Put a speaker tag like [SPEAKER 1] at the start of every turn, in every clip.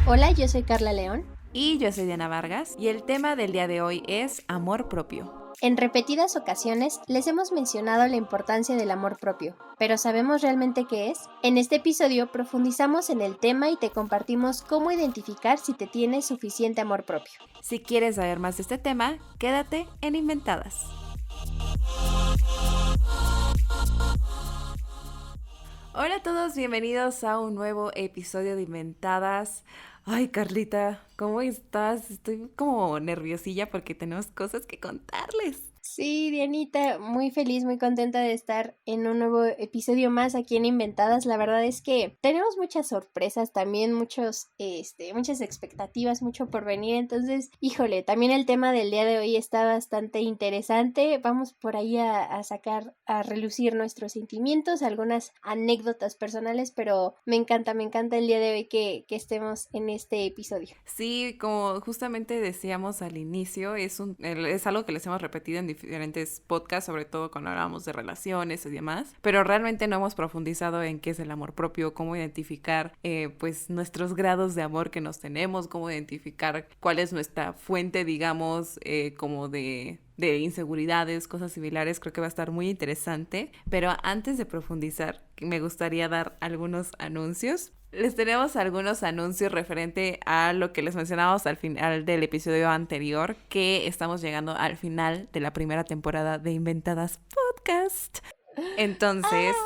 [SPEAKER 1] Hola, yo soy Carla León.
[SPEAKER 2] Y yo soy Diana Vargas y el tema del día de hoy es amor propio.
[SPEAKER 1] En repetidas ocasiones les hemos mencionado la importancia del amor propio, pero ¿sabemos realmente qué es? En este episodio profundizamos en el tema y te compartimos cómo identificar si te tienes suficiente amor propio.
[SPEAKER 2] Si quieres saber más de este tema, quédate en Inventadas. Hola a todos, bienvenidos a un nuevo episodio de Inventadas. Ay, Carlita, ¿cómo estás? Estoy como nerviosilla porque tenemos cosas que contarles.
[SPEAKER 1] Sí, Dianita, muy feliz, muy contenta de estar en un nuevo episodio más aquí en Inventadas. La verdad es que tenemos muchas sorpresas, también muchas expectativas, mucho por venir. Entonces, híjole, también el tema del día de hoy está bastante interesante. Vamos por ahí a sacar, a relucir nuestros sentimientos, algunas anécdotas personales, pero me encanta el día de hoy que estemos en este episodio.
[SPEAKER 2] Sí, como justamente decíamos al inicio, es algo que les hemos repetido en diferentes podcasts, sobre todo cuando hablábamos de relaciones y demás, pero realmente no hemos profundizado en qué es el amor propio, cómo identificar pues nuestros grados de amor que nos tenemos, cómo identificar cuál es nuestra fuente, digamos, como de inseguridades, cosas similares. Creo que va a estar muy interesante, pero antes de profundizar, me gustaría dar algunos anuncios. Les tenemos algunos anuncios referente a lo que les mencionábamos al final del episodio anterior, que estamos llegando al final de la primera temporada de Inventadas Podcast. Entonces,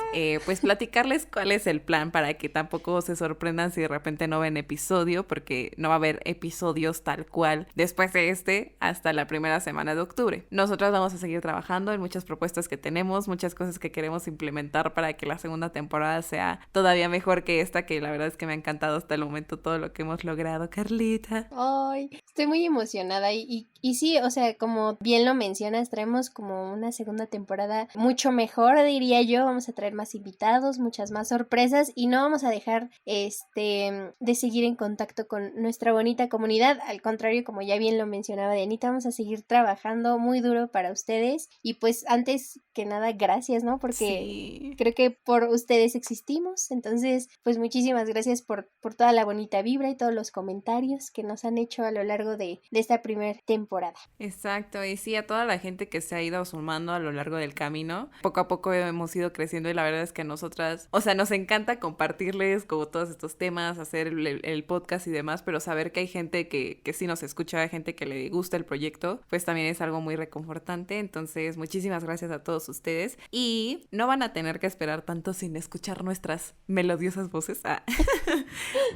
[SPEAKER 2] pues platicarles cuál es el plan para que tampoco se sorprendan si de repente no ven episodio, porque no va a haber episodios tal cual después de hasta la primera semana de octubre. Nosotros vamos a seguir trabajando en muchas propuestas que tenemos, muchas cosas que queremos implementar para que la segunda temporada sea todavía mejor que esta, que la verdad es que me ha encantado hasta el momento todo lo que hemos logrado, Carlita.
[SPEAKER 1] Ay, estoy muy emocionada y sí, o sea, como bien lo mencionas, traemos como una segunda temporada mucho mejor, diría yo. Vamos a traer más invitados, muchas más sorpresas y no vamos a dejar de seguir en contacto con nuestra bonita comunidad. Al contrario, como ya bien lo mencionaba Dianita, vamos a seguir trabajando muy duro para ustedes y pues antes que nada, gracias, ¿no? Porque
[SPEAKER 2] sí,
[SPEAKER 1] creo que por ustedes existimos. Entonces, pues muchísimas gracias por toda la bonita vibra y todos los comentarios que nos han hecho a lo largo de esta primera temporada.
[SPEAKER 2] exacto, y sí, a toda la gente que se ha ido sumando a lo largo del camino, poco a poco hemos ido creciendo y la verdad es que a nosotras, o sea, nos encanta compartirles como todos estos temas, hacer el podcast y demás, pero saber que hay gente que sí nos escucha, hay gente que le gusta el proyecto, pues también es algo muy reconfortante. Entonces, muchísimas gracias a todos ustedes y no van a tener que esperar tanto sin escuchar nuestras melodiosas voces,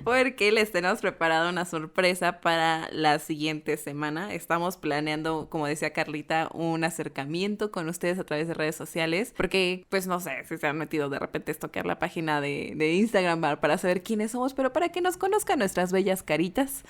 [SPEAKER 2] porque les tenemos preparado una sorpresa para la siguiente semana. Estamos planeando, como decía Carlita, un acercamiento con ustedes a través de redes sociales, porque pues no sé si se han metido de repente a estoquear la página de Instagram para saber quiénes somos, pero para que nos conozcan nuestras bellas caritas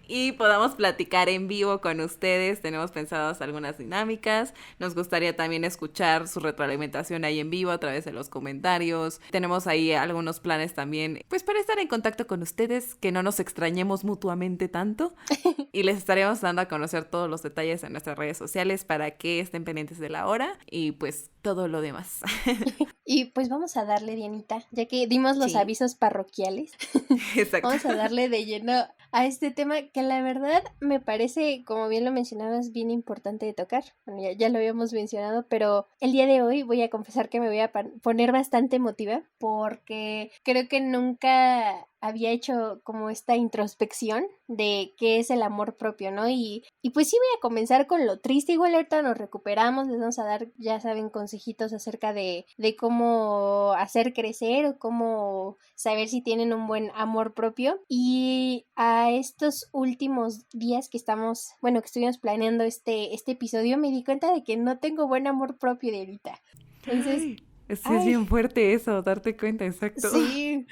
[SPEAKER 2] y podamos platicar en vivo con ustedes. Tenemos pensadas algunas dinámicas, nos gustaría también escuchar su retroalimentación ahí en vivo a través de los comentarios. Tenemos ahí algunos planes también, pues para estar en contacto con ustedes, que no nos extrañemos mutuamente tanto, y les estaremos dando a conocer todos los detalles en nuestras redes sociales para que estén pendientes de la hora y pues todo lo demás.
[SPEAKER 1] Y pues vamos a darle, Dianita, ya que dimos los
[SPEAKER 2] Sí,
[SPEAKER 1] avisos parroquiales,
[SPEAKER 2] exacto.
[SPEAKER 1] vamos a darle de lleno a este tema que la verdad me parece, como bien lo mencionabas, bien importante de tocar. Bueno, ya lo habíamos mencionado, pero el día de hoy voy a confesar que me voy a poner bastante emotiva porque creo que nunca había hecho como esta introspección de qué es el amor propio, ¿no? Y pues sí voy a comenzar con lo triste. Igual ahorita nos recuperamos, les vamos a dar, ya saben, consejitos acerca de cómo hacer crecer o cómo saber si tienen un buen amor propio. Y a estos últimos días que estuvimos planeando este episodio, me di cuenta de que no tengo buen amor propio de ahorita. Entonces,
[SPEAKER 2] Sí, es
[SPEAKER 1] ay,
[SPEAKER 2] bien fuerte eso, darte cuenta, exacto.
[SPEAKER 1] sí.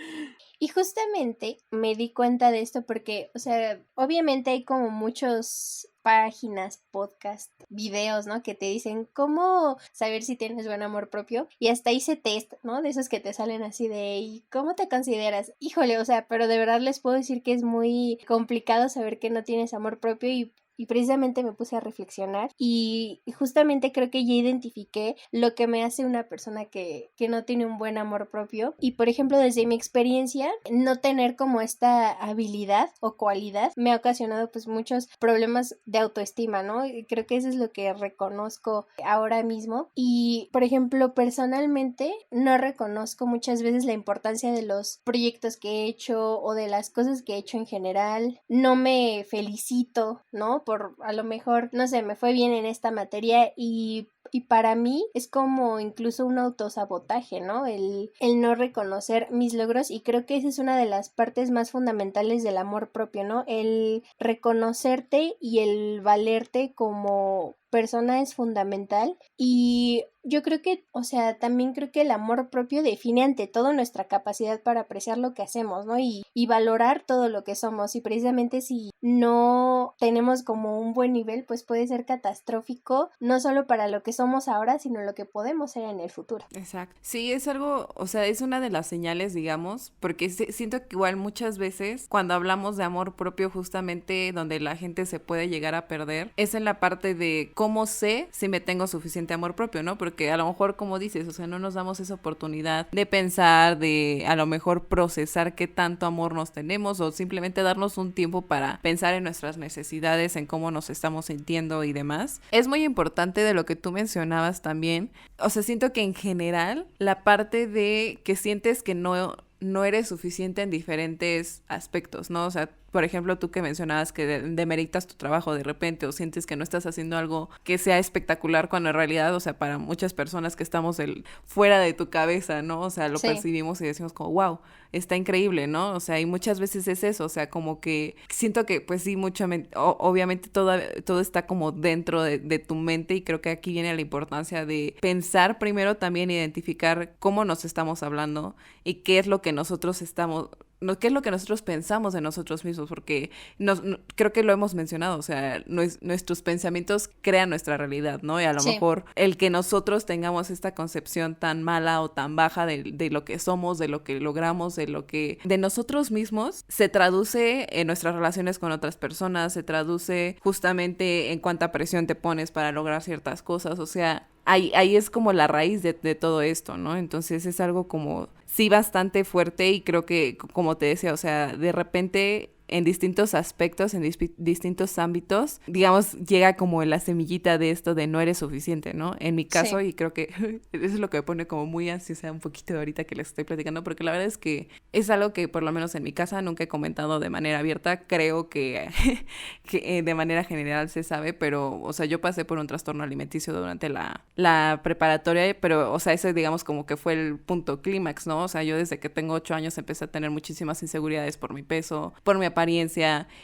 [SPEAKER 1] Y justamente me di cuenta de esto porque, o sea, obviamente hay como muchas páginas, podcast, videos, ¿no? Que te dicen cómo saber si tienes buen amor propio. Y hasta hice test, ¿no? De esos que te salen así de, ¿y cómo te consideras? Híjole, o sea, pero de verdad les puedo decir que es muy complicado saber que no tienes amor propio y y precisamente me puse a reflexionar y justamente creo que ya identifiqué lo que me hace una persona que no tiene un buen amor propio. Y por ejemplo, desde mi experiencia, no tener como esta habilidad o cualidad me ha ocasionado pues muchos problemas de autoestima, ¿no? Y creo que eso es lo que reconozco ahora mismo. Y por ejemplo, personalmente no reconozco muchas veces la importancia de los proyectos que he hecho o de las cosas que he hecho en general. No me felicito, ¿no? Por a lo mejor, no sé, me fue bien en esta materia y para mí es como incluso un autosabotaje, ¿no? El no reconocer mis logros, y creo que esa es una de las partes más fundamentales del amor propio, ¿no? El reconocerte y el valerte como persona es fundamental. Y yo creo que, o sea, también creo que el amor propio define ante todo nuestra capacidad para apreciar lo que hacemos, ¿no? Y valorar todo lo que somos. Y precisamente si no tenemos como un buen nivel, pues puede ser catastrófico, no solo para lo que somos ahora, sino lo que podemos ser en el futuro.
[SPEAKER 2] Exacto. Sí, es algo, o sea, es una de las señales, digamos, porque siento que igual muchas veces cuando hablamos de amor propio, justamente donde la gente se puede llegar a perder, es en la parte de cómo sé si me tengo suficiente amor propio, ¿no? Porque a lo mejor, como dices, o sea, no nos damos esa oportunidad de pensar, de a lo mejor procesar qué tanto amor nos tenemos o simplemente darnos un tiempo para pensar en nuestras necesidades, en cómo nos estamos sintiendo y demás. Es muy importante de lo que tú mencionabas también. O sea, siento que en general la parte de que sientes que no eres suficiente en diferentes aspectos, ¿no? O sea, por ejemplo, tú que mencionabas que demeritas tu trabajo de repente o sientes que no estás haciendo algo que sea espectacular cuando en realidad, o sea, para muchas personas que estamos fuera de tu cabeza, ¿no? O sea, lo
[SPEAKER 1] Sí.
[SPEAKER 2] percibimos y decimos como, wow, está increíble, ¿no? O sea, y muchas veces es eso, o sea, como que siento que, pues sí, obviamente todo está como dentro de tu mente, y creo que aquí viene la importancia de pensar primero, también identificar cómo nos estamos hablando y qué es lo que nosotros estamos... qué es lo que nosotros pensamos de nosotros mismos, porque creo que lo hemos mencionado, o sea, nuestros pensamientos crean nuestra realidad, ¿no? Y a lo
[SPEAKER 1] Sí.
[SPEAKER 2] mejor el que nosotros tengamos esta concepción tan mala o tan baja de lo que somos, de lo que logramos, de nosotros mismos, se traduce en nuestras relaciones con otras personas, se traduce justamente en cuánta presión te pones para lograr ciertas cosas, o sea, ahí es como la raíz de todo esto, ¿no? Entonces es algo como sí bastante fuerte, y creo que, como te decía, o sea, de repente en distintos aspectos, en distintos ámbitos, digamos, llega como la semillita de esto de no eres suficiente, ¿no? En mi caso,
[SPEAKER 1] Sí.
[SPEAKER 2] y creo que eso es lo que me pone como muy ansiosa un poquito ahorita que les estoy platicando, porque la verdad es que es algo que por lo menos en mi casa nunca he comentado de manera abierta, creo que, que de manera general se sabe, pero, o sea, yo pasé por un trastorno alimenticio durante la preparatoria, pero, o sea, ese digamos como que fue el punto clímax, ¿no? O sea, yo desde que tengo 8 años empecé a tener muchísimas inseguridades por mi peso, por mi apariencia,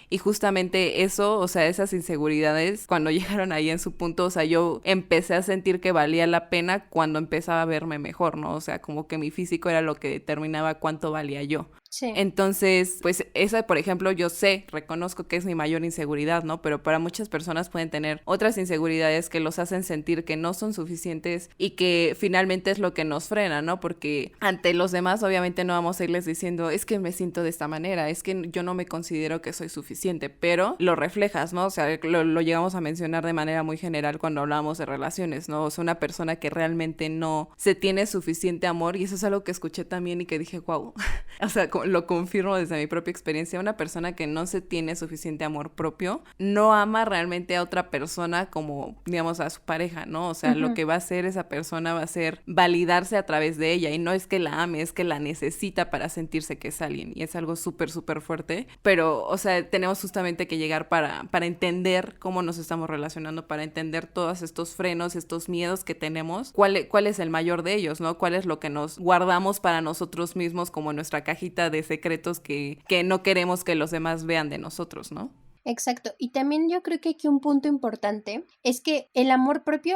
[SPEAKER 2] y justamente eso, o sea, esas inseguridades cuando llegaron ahí en su punto, o sea, yo empecé a sentir que valía la pena cuando empezaba a verme mejor, ¿no? O sea, como que mi físico era lo que determinaba cuánto valía yo.
[SPEAKER 1] Sí.
[SPEAKER 2] Entonces, pues esa, por ejemplo, yo reconozco que es mi mayor inseguridad, ¿no? Pero para muchas personas pueden tener otras inseguridades que los hacen sentir que no son suficientes y que finalmente es lo que nos frena, ¿no? Porque ante los demás obviamente no vamos a irles diciendo, es que me siento de esta manera, es que yo no me considero que soy suficiente, pero lo reflejas, ¿no? O sea, lo llegamos a mencionar de manera muy general cuando hablamos de relaciones, ¿no? O sea, una persona que realmente no se tiene suficiente amor, y eso es algo que escuché también y que dije, wow, o sea, lo confirmo desde mi propia experiencia, una persona que no se tiene suficiente amor propio, no ama realmente a otra persona como, digamos, a su pareja, ¿no? O sea, lo que va a hacer esa persona va a ser validarse a través de ella, y no es que la ame, es que la necesita para sentirse que es alguien, y es algo súper, súper fuerte, pero, o sea, tenemos justamente que llegar para entender cómo nos estamos relacionando, para entender todos estos frenos, estos miedos que tenemos, cuál es el mayor de ellos, ¿no? Cuál es lo que nos guardamos para nosotros mismos como nuestra cajita de secretos que no queremos que los demás vean de nosotros, ¿no?
[SPEAKER 1] Exacto. Y también yo creo que aquí un punto importante es que el amor propio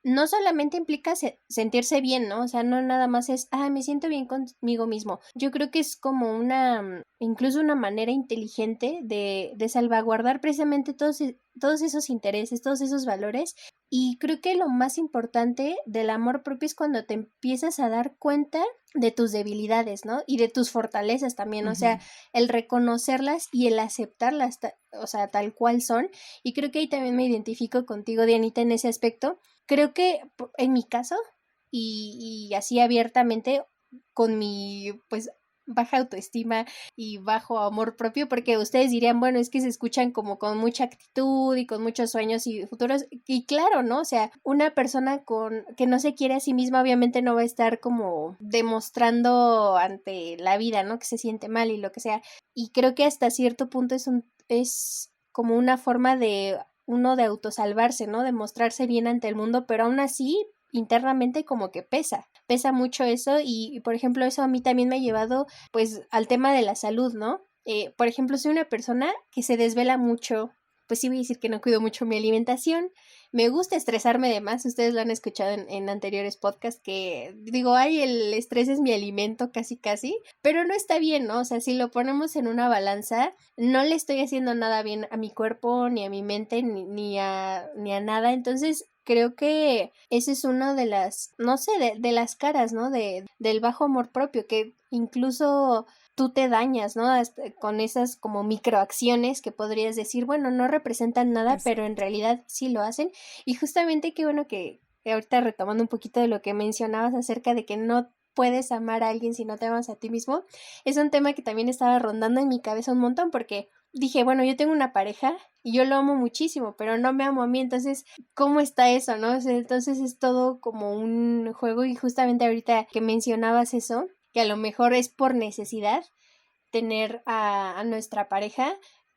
[SPEAKER 1] no solamente implica sentirse bien, ¿no? O sea, no nada más es, me siento bien conmigo mismo. Yo creo que es como incluso una manera inteligente de salvaguardar precisamente todos esos intereses, todos esos valores, Y creo que lo más importante del amor propio es cuando te empiezas a dar cuenta de tus debilidades, ¿no? Y de tus fortalezas también, o sea, el reconocerlas y el aceptarlas, o sea, tal cual son. Y creo que ahí también me identifico contigo, Dianita, en ese aspecto. Creo que en mi caso, y así abiertamente, con mi, pues, baja autoestima y bajo amor propio, porque ustedes dirían, bueno, es que se escuchan como con mucha actitud y con muchos sueños y futuros, y claro, ¿no? O sea, una persona con que no se quiere a sí misma obviamente no va a estar como demostrando ante la vida, ¿no? Que se siente mal y lo que sea, y creo que hasta cierto punto es como una forma de uno de autosalvarse, ¿no? De mostrarse bien ante el mundo, pero aún así internamente como que pesa mucho eso y por ejemplo eso a mí también me ha llevado pues al tema de la salud, ¿no? Por ejemplo, soy una persona que se desvela mucho, pues sí voy a decir que no cuido mucho mi alimentación, me gusta estresarme de más, ustedes lo han escuchado en anteriores podcasts que digo, ay, el estrés es mi alimento casi casi, pero no está bien, ¿no? O sea, si lo ponemos en una balanza, no le estoy haciendo nada bien a mi cuerpo, ni a mi mente, ni a nada, entonces creo que esa es una de las, no sé, de las caras, ¿no? Del bajo amor propio, que incluso tú te dañas, ¿no? Con esas como microacciones que podrías decir, bueno, no representan nada, pero en realidad sí lo hacen. Y justamente qué bueno que ahorita retomando un poquito de lo que mencionabas acerca de que no puedes amar a alguien si no te amas a ti mismo, es un tema que también estaba rondando en mi cabeza un montón porque dije, bueno, yo tengo una pareja y yo lo amo muchísimo, pero no me amo a mí, entonces, ¿cómo está eso, no? O sea, entonces es todo como un juego y justamente ahorita que mencionabas eso, que a lo mejor es por necesidad tener a nuestra pareja,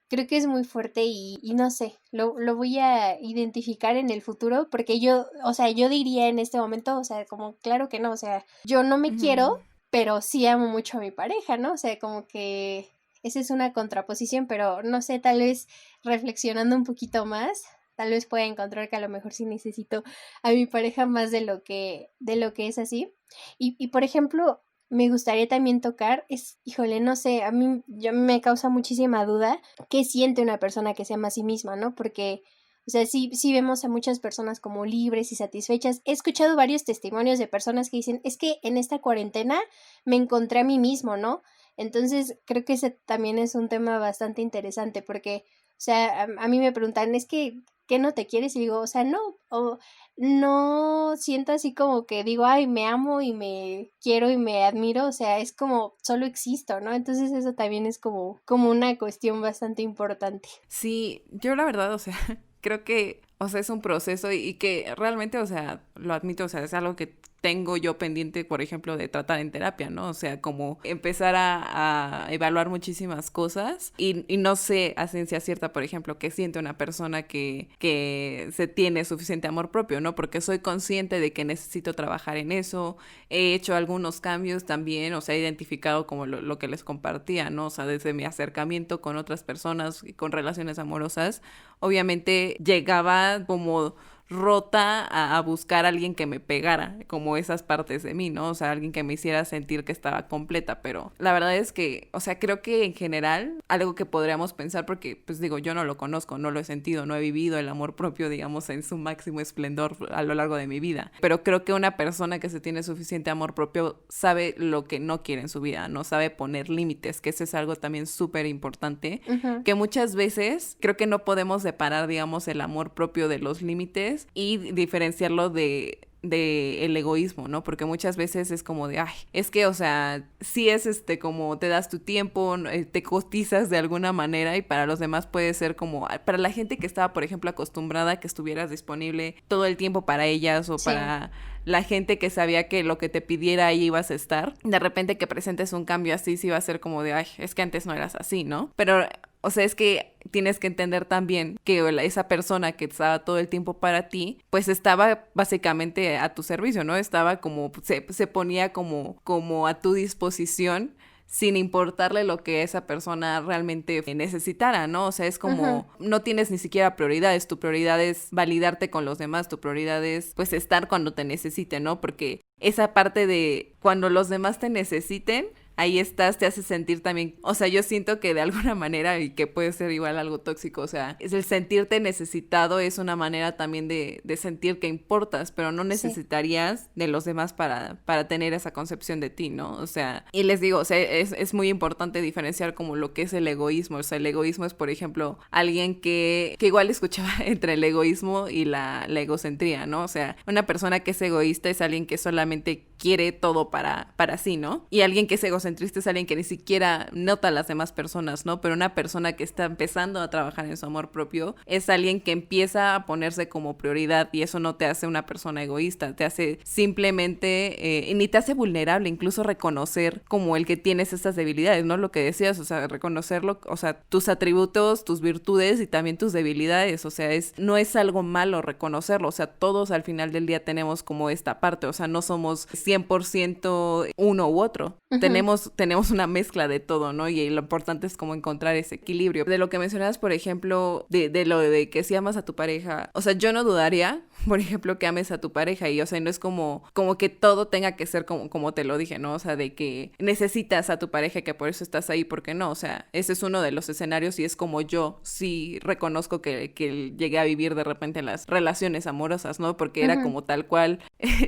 [SPEAKER 1] creo que es muy fuerte y no sé, lo voy a identificar en el futuro porque yo, o sea, yo diría en este momento, o sea, como claro que no, o sea, yo no me quiero, pero sí amo mucho a mi pareja, ¿no? O sea, como que esa es una contraposición, pero no sé, tal vez reflexionando un poquito más, tal vez pueda encontrar que a lo mejor sí necesito a mi pareja más de lo que es así. Y por ejemplo, me gustaría también tocar, híjole, no sé, a mí me causa muchísima duda qué siente una persona que se ama a sí misma, ¿no? Porque, o sea, sí vemos a muchas personas como libres y satisfechas. He escuchado varios testimonios de personas que dicen, es que en esta cuarentena me encontré a mí mismo, ¿no? Entonces, creo que ese también es un tema bastante interesante porque, o sea, a mí me preguntan, es que, ¿qué no te quieres? Y digo, o sea, no, o no siento así como que digo, ay, me amo y me quiero y me admiro, o sea, es como solo existo, ¿no? Entonces eso también es como una cuestión bastante importante.
[SPEAKER 2] Sí, yo la verdad, o sea, creo que, o sea, es un proceso y que realmente, o sea, lo admito, o sea, es algo que tengo yo pendiente, por ejemplo, de tratar en terapia, ¿no? O sea, como empezar a evaluar muchísimas cosas y no sé a ciencia cierta, por ejemplo, qué siente una persona que se tiene suficiente amor propio, ¿no? Porque soy consciente de que necesito trabajar en eso, he hecho algunos cambios también, o sea, he identificado como lo que les compartía, ¿no? O sea, desde mi acercamiento con otras personas y con relaciones amorosas, obviamente llegaba como rota a buscar a alguien que me pegara, como esas partes de mí, ¿no? O sea, alguien que me hiciera sentir que estaba completa, pero la verdad es que, o sea, creo que en general, algo que podríamos pensar, porque, pues digo, yo no lo conozco, no lo he sentido, no he vivido el amor propio, digamos, en su máximo esplendor a lo largo de mi vida, pero creo que una persona que se tiene suficiente amor propio sabe lo que no quiere en su vida, no sabe poner límites, que eso es algo también súper importante, que muchas veces creo que no podemos separar, digamos, el amor propio de los límites y diferenciarlo de el egoísmo, ¿no? Porque muchas veces es como de, ay, es que, o sea, sí es como te das tu tiempo, te cotizas de alguna manera y para los demás puede ser como, para la gente que estaba, por ejemplo, acostumbrada a que estuvieras disponible todo el tiempo para ellas o para la gente que sabía que lo que te pidiera ahí ibas a estar, de repente que presentes un cambio así, sí va a ser como de, ay, es que antes no eras así, ¿no? Pero o sea, es que tienes que entender también que esa persona que estaba todo el tiempo para ti, pues estaba básicamente a tu servicio, ¿no? Estaba como, se ponía como a tu disposición sin importarle lo que esa persona realmente necesitara, ¿no? O sea, es como, no tienes ni siquiera prioridades, tu prioridad es validarte con los demás, tu prioridad es, pues, estar cuando te necesiten, ¿no? Porque esa parte de cuando los demás te necesiten, ahí estás, te hace sentir también, o sea, yo siento que de alguna manera, y que puede ser igual algo tóxico, o sea, es el sentirte necesitado es una manera también de sentir que importas, pero no
[SPEAKER 1] Sí.
[SPEAKER 2] necesitarías de los demás para tener esa concepción de ti, ¿no? O sea, y les digo, o sea, es muy importante diferenciar como lo que es el egoísmo, o sea, el egoísmo es, por ejemplo, alguien que igual escuchaba entre el egoísmo y la egocentría, ¿no? O sea, una persona que es egoísta es alguien que solamente quiere todo para sí, ¿no? Y alguien que es egocentrista es alguien que ni siquiera nota a las demás personas, ¿no? Pero una persona que está empezando a trabajar en su amor propio es alguien que empieza a ponerse como prioridad, y eso no te hace una persona egoísta, te hace simplemente, ni te hace vulnerable, incluso reconocer como el que tienes estas debilidades, ¿no? Lo que decías, o sea, reconocerlo, o sea, tus atributos, tus virtudes y también tus debilidades, o sea, no es algo malo reconocerlo, o sea, todos al final del día tenemos como esta parte, o sea, no somos 100% uno u otro.
[SPEAKER 1] Ujú.
[SPEAKER 2] Tenemos una mezcla de todo, ¿no? Y lo importante es como encontrar ese equilibrio. De lo que mencionabas, por ejemplo, de lo de que si amas a tu pareja, o sea, yo no dudaría, por ejemplo, que ames a tu pareja y, o sea, no es como que todo tenga que ser como te lo dije, ¿no? O sea, de que necesitas a tu pareja y que por eso estás ahí, porque no, o sea, ese es uno de los escenarios y es como yo sí reconozco que llegué a vivir de repente en las relaciones amorosas, ¿no? Porque era
[SPEAKER 1] Ujú.
[SPEAKER 2] como tal cual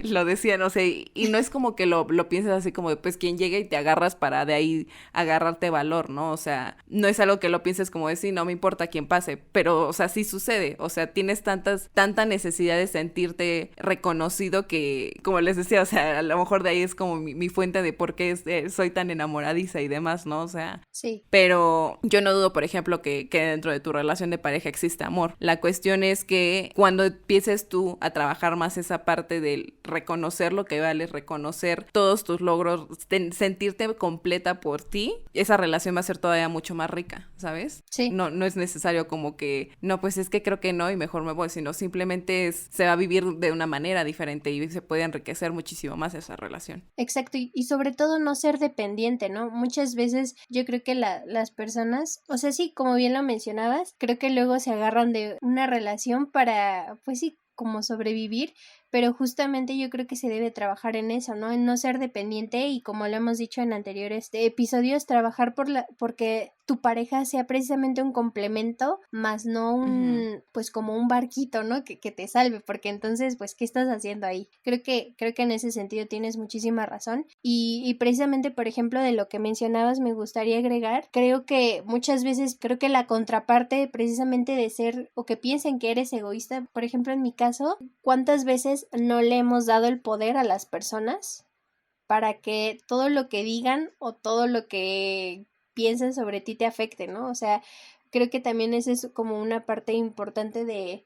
[SPEAKER 2] lo decía, no sé, y no es como que lo pienses así como de, pues, quien llega y te agarras para de ahí agarrarte valor, ¿no? O sea, no es algo que lo pienses como de, sí, no me importa quién pase, pero, o sea, sí sucede, o sea, tienes tanta necesidad de sentirte reconocido que, como les decía, o sea, a lo mejor de ahí es como mi fuente de por qué soy tan enamoradiza y demás, ¿no? O sea,
[SPEAKER 1] Sí.
[SPEAKER 2] pero yo no dudo, por ejemplo, que dentro de tu relación de pareja existe amor. La cuestión es que cuando empieces tú a trabajar más esa parte del reconocer lo que vales, reconocer todos tus logros, sentirte completa por ti, esa relación va a ser todavía mucho más rica, ¿sabes?
[SPEAKER 1] Sí.
[SPEAKER 2] No es necesario como que, no, pues es que creo que no y mejor me voy, sino simplemente se va a vivir de una manera diferente y se puede enriquecer muchísimo más esa relación.
[SPEAKER 1] Exacto, y sobre todo no ser dependiente, ¿no? Muchas veces yo creo que las personas, o sea, sí, como bien lo mencionabas, creo que luego se agarran de una relación para, pues sí, como sobrevivir, pero justamente yo creo que se debe trabajar en eso, ¿no? En no ser dependiente y como lo hemos dicho en anteriores episodios, trabajar porque tu pareja sea precisamente un complemento, más no
[SPEAKER 2] Ujú.
[SPEAKER 1] pues como un barquito, ¿no? Que te salve, porque entonces, pues, ¿qué estás haciendo ahí? Creo que en ese sentido tienes muchísima razón y precisamente, por ejemplo, de lo que mencionabas, me gustaría agregar, creo que muchas veces, creo que la contraparte precisamente de ser o que piensen que eres egoísta, por ejemplo, en mi caso, ¿cuántas veces no le hemos dado el poder a las personas para que todo lo que digan o todo lo que piensen sobre ti te afecte, ¿no? O sea, creo que también esa es como una parte importante de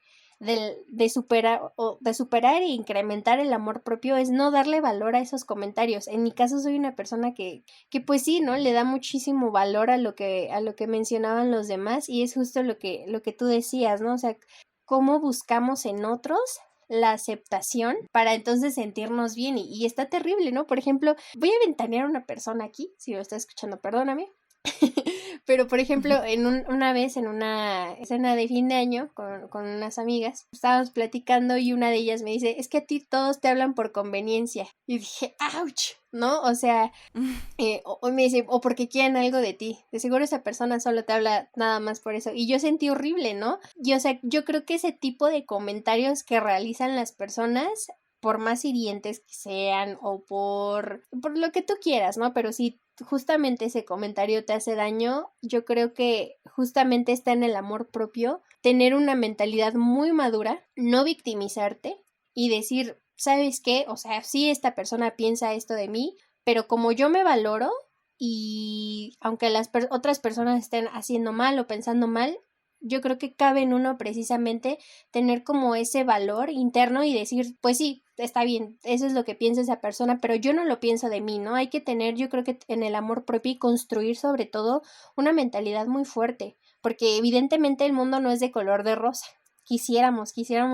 [SPEAKER 1] superar e incrementar el amor propio, es no darle valor a esos comentarios. En mi caso soy una persona que pues sí, ¿no? Le da muchísimo valor a lo que mencionaban los demás y es justo lo que tú decías, ¿no? O sea, cómo buscamos en otros la aceptación para entonces sentirnos bien y está terrible, ¿no? Por ejemplo, voy a ventanear a una persona aquí, si lo está escuchando, perdóname, pero por ejemplo, una vez en una cena de fin de año con unas amigas, estábamos platicando y una de ellas me dice, es que a ti todos te hablan por conveniencia. Y dije, ¡ouch! ¿No? O sea, o me dice, o porque quieren algo de ti. De seguro esa persona solo te habla nada más por eso. Y yo sentí horrible, ¿no? Y o sea, yo creo que ese tipo de comentarios que realizan las personas, por más hirientes que sean o por lo que tú quieras, ¿no? Pero si justamente ese comentario te hace daño, yo creo que justamente está en el amor propio, tener una mentalidad muy madura, no victimizarte y decir, ¿sabes qué? O sea, sí, esta persona piensa esto de mí, pero como yo me valoro y aunque otras personas estén haciendo mal o pensando mal, yo creo que cabe en uno precisamente tener como ese valor interno y decir, pues sí, está bien, eso es lo que piensa esa persona, pero yo no lo pienso de mí, ¿no? Hay que tener, yo creo que en el amor propio y construir sobre todo una mentalidad muy fuerte, porque evidentemente el mundo no es de color de rosa. Quisiéramos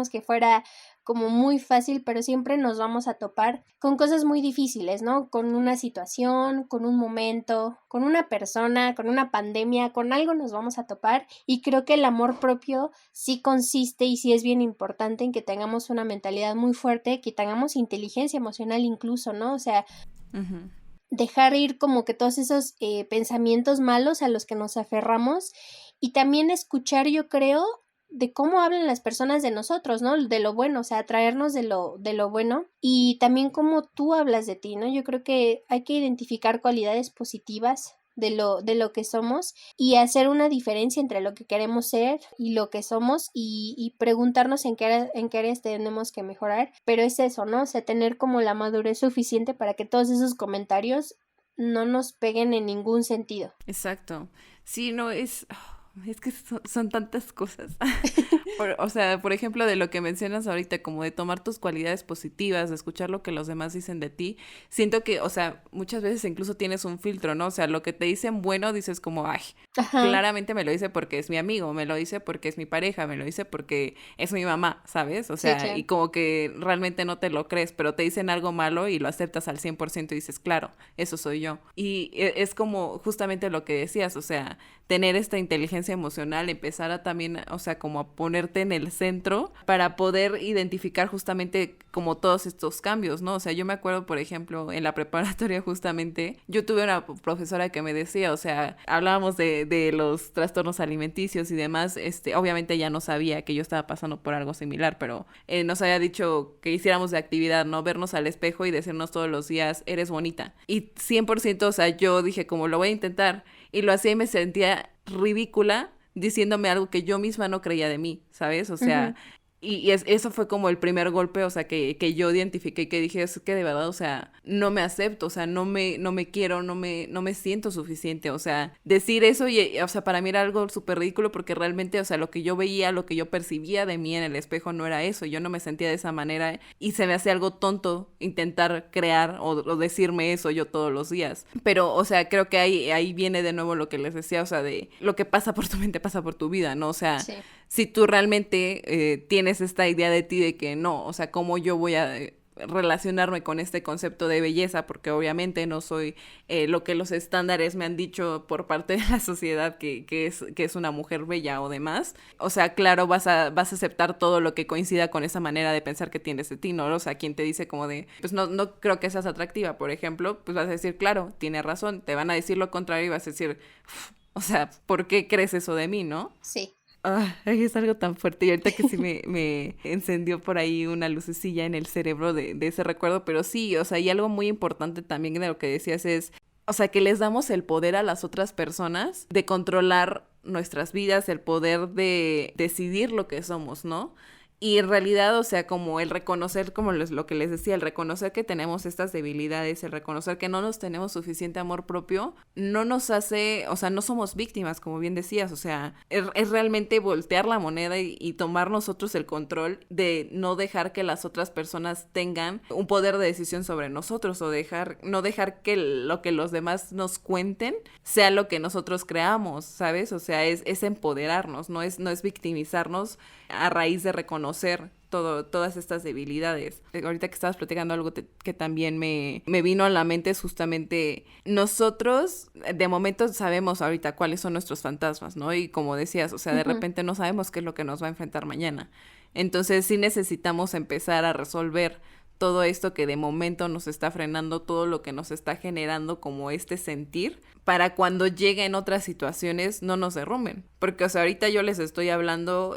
[SPEAKER 1] que fuera como muy fácil, pero siempre nos vamos a topar con cosas muy difíciles, ¿no? Con una situación, con un momento, con una persona, con una pandemia, con algo nos vamos a topar y creo que el amor propio sí consiste y sí es bien importante en que tengamos una mentalidad muy fuerte, que tengamos inteligencia emocional incluso, ¿no? O sea,
[SPEAKER 2] Ujú.
[SPEAKER 1] dejar ir como que todos esos pensamientos malos a los que nos aferramos y también escuchar, yo creo, de cómo hablan las personas de nosotros, ¿no? De lo bueno, o sea, atraernos de lo bueno y también cómo tú hablas de ti, ¿no? Yo creo que hay que identificar cualidades positivas de lo que somos y hacer una diferencia entre lo que queremos ser y lo que somos y preguntarnos en qué áreas tenemos que mejorar, pero es eso, ¿no? O sea, tener como la madurez suficiente para que todos esos comentarios no nos peguen en ningún sentido.
[SPEAKER 2] Exacto. Sí, no, es que son tantas cosas. O sea, por ejemplo, de lo que mencionas ahorita, como de tomar tus cualidades positivas, de escuchar lo que los demás dicen de ti, siento que, o sea, muchas veces incluso tienes un filtro, ¿no? O sea, lo que te dicen bueno, dices como, ay,
[SPEAKER 1] Ajá.
[SPEAKER 2] claramente me lo dice porque es mi amigo, me lo dice porque es mi pareja, me lo dice porque es mi mamá, ¿sabes? O
[SPEAKER 1] Sí,
[SPEAKER 2] sea, y
[SPEAKER 1] claro.
[SPEAKER 2] como que realmente no te lo crees, pero te dicen algo malo y lo aceptas al 100% y dices, claro, eso soy yo. Y es como justamente lo que decías, o sea, tener esta inteligencia emocional, empezar a también, o sea, como a ponerte en el centro para poder identificar justamente como todos estos cambios, ¿no? O sea, yo me acuerdo, por ejemplo, en la preparatoria justamente, yo tuve una profesora que me decía, o sea, hablábamos de los trastornos alimenticios y demás, obviamente ella no sabía que yo estaba pasando por algo similar, pero nos había dicho que hiciéramos de actividad, ¿no? Vernos al espejo y decirnos todos los días, eres bonita. Y 100%, o sea, yo dije, como lo voy a intentar, y lo hacía y me sentía ridícula diciéndome algo que yo misma no creía de mí, ¿sabes? O sea,
[SPEAKER 1] Ujú.
[SPEAKER 2] eso fue como el primer golpe, o sea, que yo identifiqué y que dije, es que de verdad, o sea, no me acepto, o sea, no me quiero, no me siento suficiente, o sea, decir eso, o sea, para mí era algo súper ridículo porque realmente, o sea, lo que yo veía, lo que yo percibía de mí en el espejo no era eso, yo no me sentía de esa manera y se me hacía algo tonto intentar crear o decirme eso yo todos los días. Pero, o sea, creo que ahí viene de nuevo lo que les decía, o sea, de lo que pasa por tu mente pasa por tu vida, ¿no? O sea,
[SPEAKER 1] Sí.
[SPEAKER 2] si tú realmente tienes esta idea de ti de que no, o sea, cómo yo voy a relacionarme con este concepto de belleza, porque obviamente no soy lo que los estándares me han dicho por parte de la sociedad que es una mujer bella o demás. O sea, claro, vas a aceptar todo lo que coincida con esa manera de pensar que tienes de ti, ¿no? O sea, quien te dice como de, pues no creo que seas atractiva, por ejemplo, pues vas a decir, claro, tiene razón, te van a decir lo contrario y vas a decir, o sea, ¿por qué crees eso de mí, no?
[SPEAKER 1] Sí.
[SPEAKER 2] Ay, es algo tan fuerte y ahorita que sí me encendió por ahí una lucecilla en el cerebro de ese recuerdo, pero sí, o sea, y algo muy importante también de lo que decías es, o sea, que les damos el poder a las otras personas de controlar nuestras vidas, el poder de decidir lo que somos, ¿no? Y en realidad, o sea, como el reconocer, como lo que les decía, el reconocer que tenemos estas debilidades, el reconocer que no nos tenemos suficiente amor propio, no nos hace, o sea, no somos víctimas, como bien decías, o sea, es realmente voltear la moneda y tomar nosotros el control de no dejar que las otras personas tengan un poder de decisión sobre nosotros o no dejar que lo que los demás nos cuenten sea lo que nosotros creamos, ¿sabes? O sea, es empoderarnos, no es victimizarnos a raíz de reconocer todas estas debilidades. Ahorita que estabas platicando algo que también me vino a la mente es justamente nosotros de momento sabemos ahorita cuáles son nuestros fantasmas, ¿no? Y como decías, o sea, de
[SPEAKER 1] Ujú.
[SPEAKER 2] repente no sabemos qué es lo que nos va a enfrentar mañana. Entonces sí necesitamos empezar a resolver todo esto que de momento nos está frenando, todo lo que nos está generando como este sentir, para cuando lleguen otras situaciones no nos derrumben. Porque, o sea, ahorita yo les estoy hablando,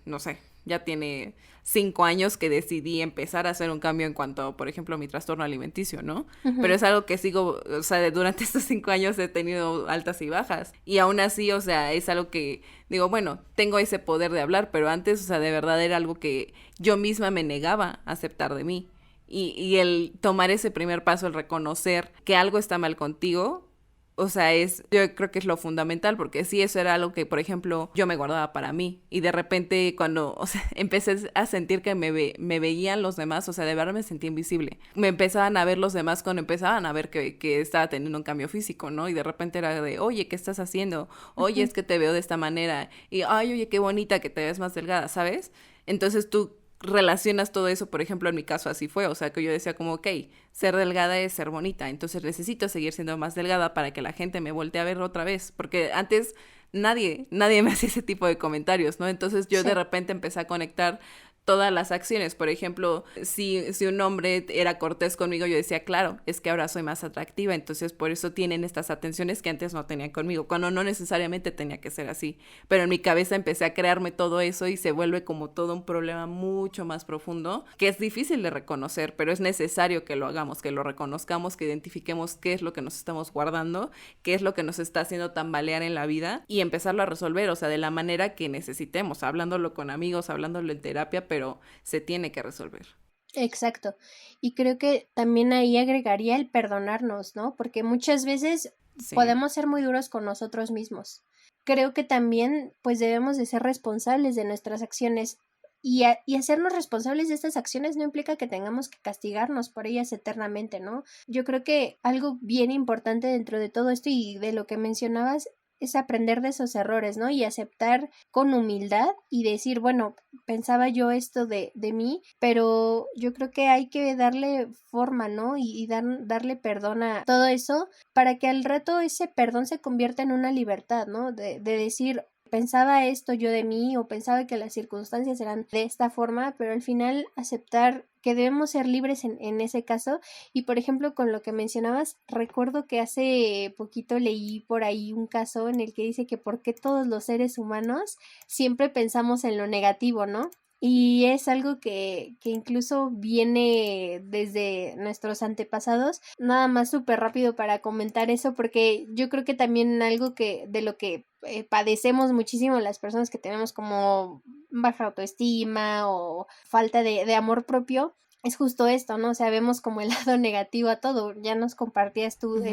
[SPEAKER 2] no sé, ya tiene 5 años que decidí empezar a hacer un cambio en cuanto, por ejemplo, a mi trastorno alimenticio, ¿no? Pero
[SPEAKER 1] Ujú.
[SPEAKER 2] es algo que sigo, o sea, durante estos 5 años he tenido altas y bajas. Y aún así, o sea, es algo que digo, bueno, tengo ese poder de hablar, pero antes, o sea, de verdad era algo que yo misma me negaba a aceptar de mí. Y el tomar ese primer paso, el reconocer que algo está mal contigo, o sea, yo creo que es lo fundamental, porque sí, eso era algo que, por ejemplo, yo me guardaba para mí. Y de repente cuando, o sea, empecé a sentir que me veían los demás, o sea, de verdad me sentí invisible. Me empezaban a ver los demás cuando empezaban a ver que estaba teniendo un cambio físico, ¿no? Y de repente era de, oye, ¿qué estás haciendo? Oye,
[SPEAKER 1] Ujú.
[SPEAKER 2] es que te veo de esta manera. Y, ay, oye, qué bonita que te ves más delgada, ¿sabes? Entonces tú relacionas todo eso, por ejemplo, en mi caso así fue, o sea, que yo decía como, ok, ser delgada es ser bonita, entonces necesito seguir siendo más delgada para que la gente me voltee a ver otra vez, porque antes nadie me hacía ese tipo de comentarios, ¿no? Entonces yo de
[SPEAKER 1] Sí.
[SPEAKER 2] repente empecé a conectar todas las acciones. Por ejemplo, si un hombre era cortés conmigo, yo decía, claro, es que ahora soy más atractiva, entonces por eso tienen estas atenciones que antes no tenían conmigo, cuando no necesariamente tenía que ser así. Pero en mi cabeza empecé a crearme todo eso y se vuelve como todo un problema mucho más profundo, que es difícil de reconocer, pero es necesario que lo hagamos, que lo reconozcamos, que identifiquemos qué es lo que nos estamos guardando, qué es lo que nos está haciendo tambalear en la vida y empezarlo a resolver, o sea, de la manera que necesitemos, hablándolo con amigos, hablándolo en terapia, pero se tiene que resolver.
[SPEAKER 1] Exacto. Y creo que también ahí agregaría el perdonarnos, ¿no? Porque muchas veces
[SPEAKER 2] Sí.
[SPEAKER 1] podemos ser muy duros con nosotros mismos. Creo que también pues debemos de ser responsables de nuestras acciones y hacernos responsables de estas acciones no implica que tengamos que castigarnos por ellas eternamente, ¿no? Yo creo que algo bien importante dentro de todo esto y de lo que mencionabas es aprender de esos errores, ¿no? Y aceptar con humildad y decir, bueno, pensaba yo esto de mí, pero yo creo que hay que darle forma, ¿no? Y darle perdón a todo eso para que al rato ese perdón se convierta en una libertad, ¿no? De decir, pensaba esto yo de mí o pensaba que las circunstancias eran de esta forma, pero al final aceptar que debemos ser libres en ese caso. Y por ejemplo, con lo que mencionabas, recuerdo que hace poquito leí por ahí un caso en el que dice que por qué todos los seres humanos siempre pensamos en lo negativo, ¿no? Y es algo que incluso viene desde nuestros antepasados. Nada más súper rápido para comentar eso, porque yo creo que también algo que de lo que padecemos muchísimo las personas que tenemos como baja autoestima o falta de amor propio, es justo esto, ¿no? O sea, vemos como el lado negativo a todo. Ya nos compartías tú,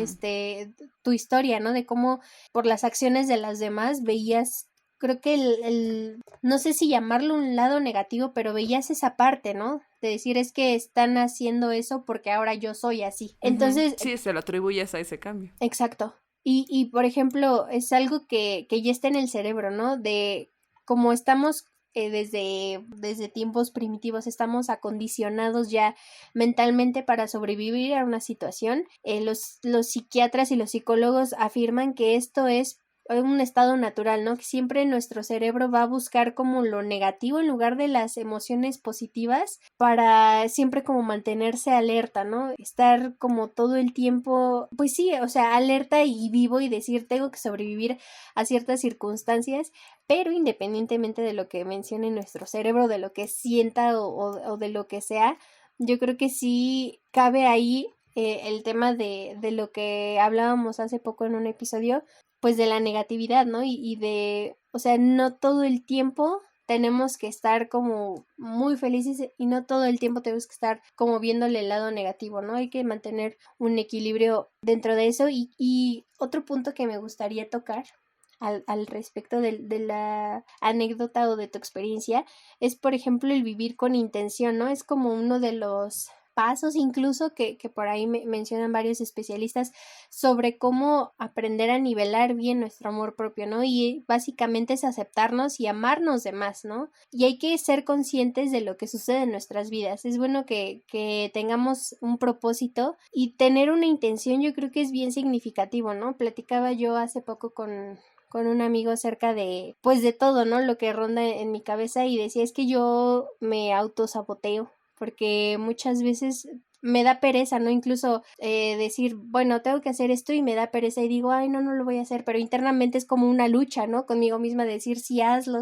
[SPEAKER 1] tu historia, ¿no? De cómo por las acciones de las demás veías, creo que no sé si llamarlo un lado negativo, pero veías esa parte, ¿no? De decir, es que están haciendo eso porque ahora yo soy así. Entonces,
[SPEAKER 2] sí, se lo atribuyes a ese cambio.
[SPEAKER 1] exacto. Y por ejemplo, es algo que ya está en el cerebro, ¿no? De como estamos desde tiempos primitivos, estamos acondicionados ya mentalmente para sobrevivir a una situación. Los psiquiatras y los psicólogos afirman que esto es un estado natural, ¿no? Que siempre nuestro cerebro va a buscar como lo negativo en lugar de las emociones positivas para siempre como mantenerse alerta, ¿no? Estar como todo el tiempo, pues sí, o sea, alerta y vivo y decir, tengo que sobrevivir a ciertas circunstancias, pero independientemente de lo que mencione nuestro cerebro, de lo que sienta o de lo que sea, yo creo que sí cabe ahí el tema de lo que hablábamos hace poco en un episodio, pues de la negatividad, ¿no? Y de, o sea, no todo el tiempo tenemos que estar como muy felices y no todo el tiempo tenemos que estar como viéndole el lado negativo, ¿no? Hay que mantener un equilibrio dentro de eso y otro punto que me gustaría tocar al respecto de la anécdota o de tu experiencia es, por ejemplo, el vivir con intención, ¿no? Es como uno de los pasos incluso que por ahí mencionan varios especialistas sobre cómo aprender a nivelar bien nuestro amor propio, ¿no? Y básicamente es aceptarnos y amarnos de más, ¿no? Y hay que ser conscientes de lo que sucede en nuestras vidas. Es bueno que tengamos un propósito y tener una intención, yo creo que es bien significativo, ¿no? Platicaba yo hace poco con un amigo acerca de, pues de todo, ¿no? Lo que ronda en mi cabeza y decía, es que yo me autosaboteo porque muchas veces me da pereza, ¿no? Incluso decir, bueno, tengo que hacer esto y me da pereza y digo, ay, no, no lo voy a hacer, pero internamente es como una lucha, ¿no? Conmigo misma de decir, sí hazlo,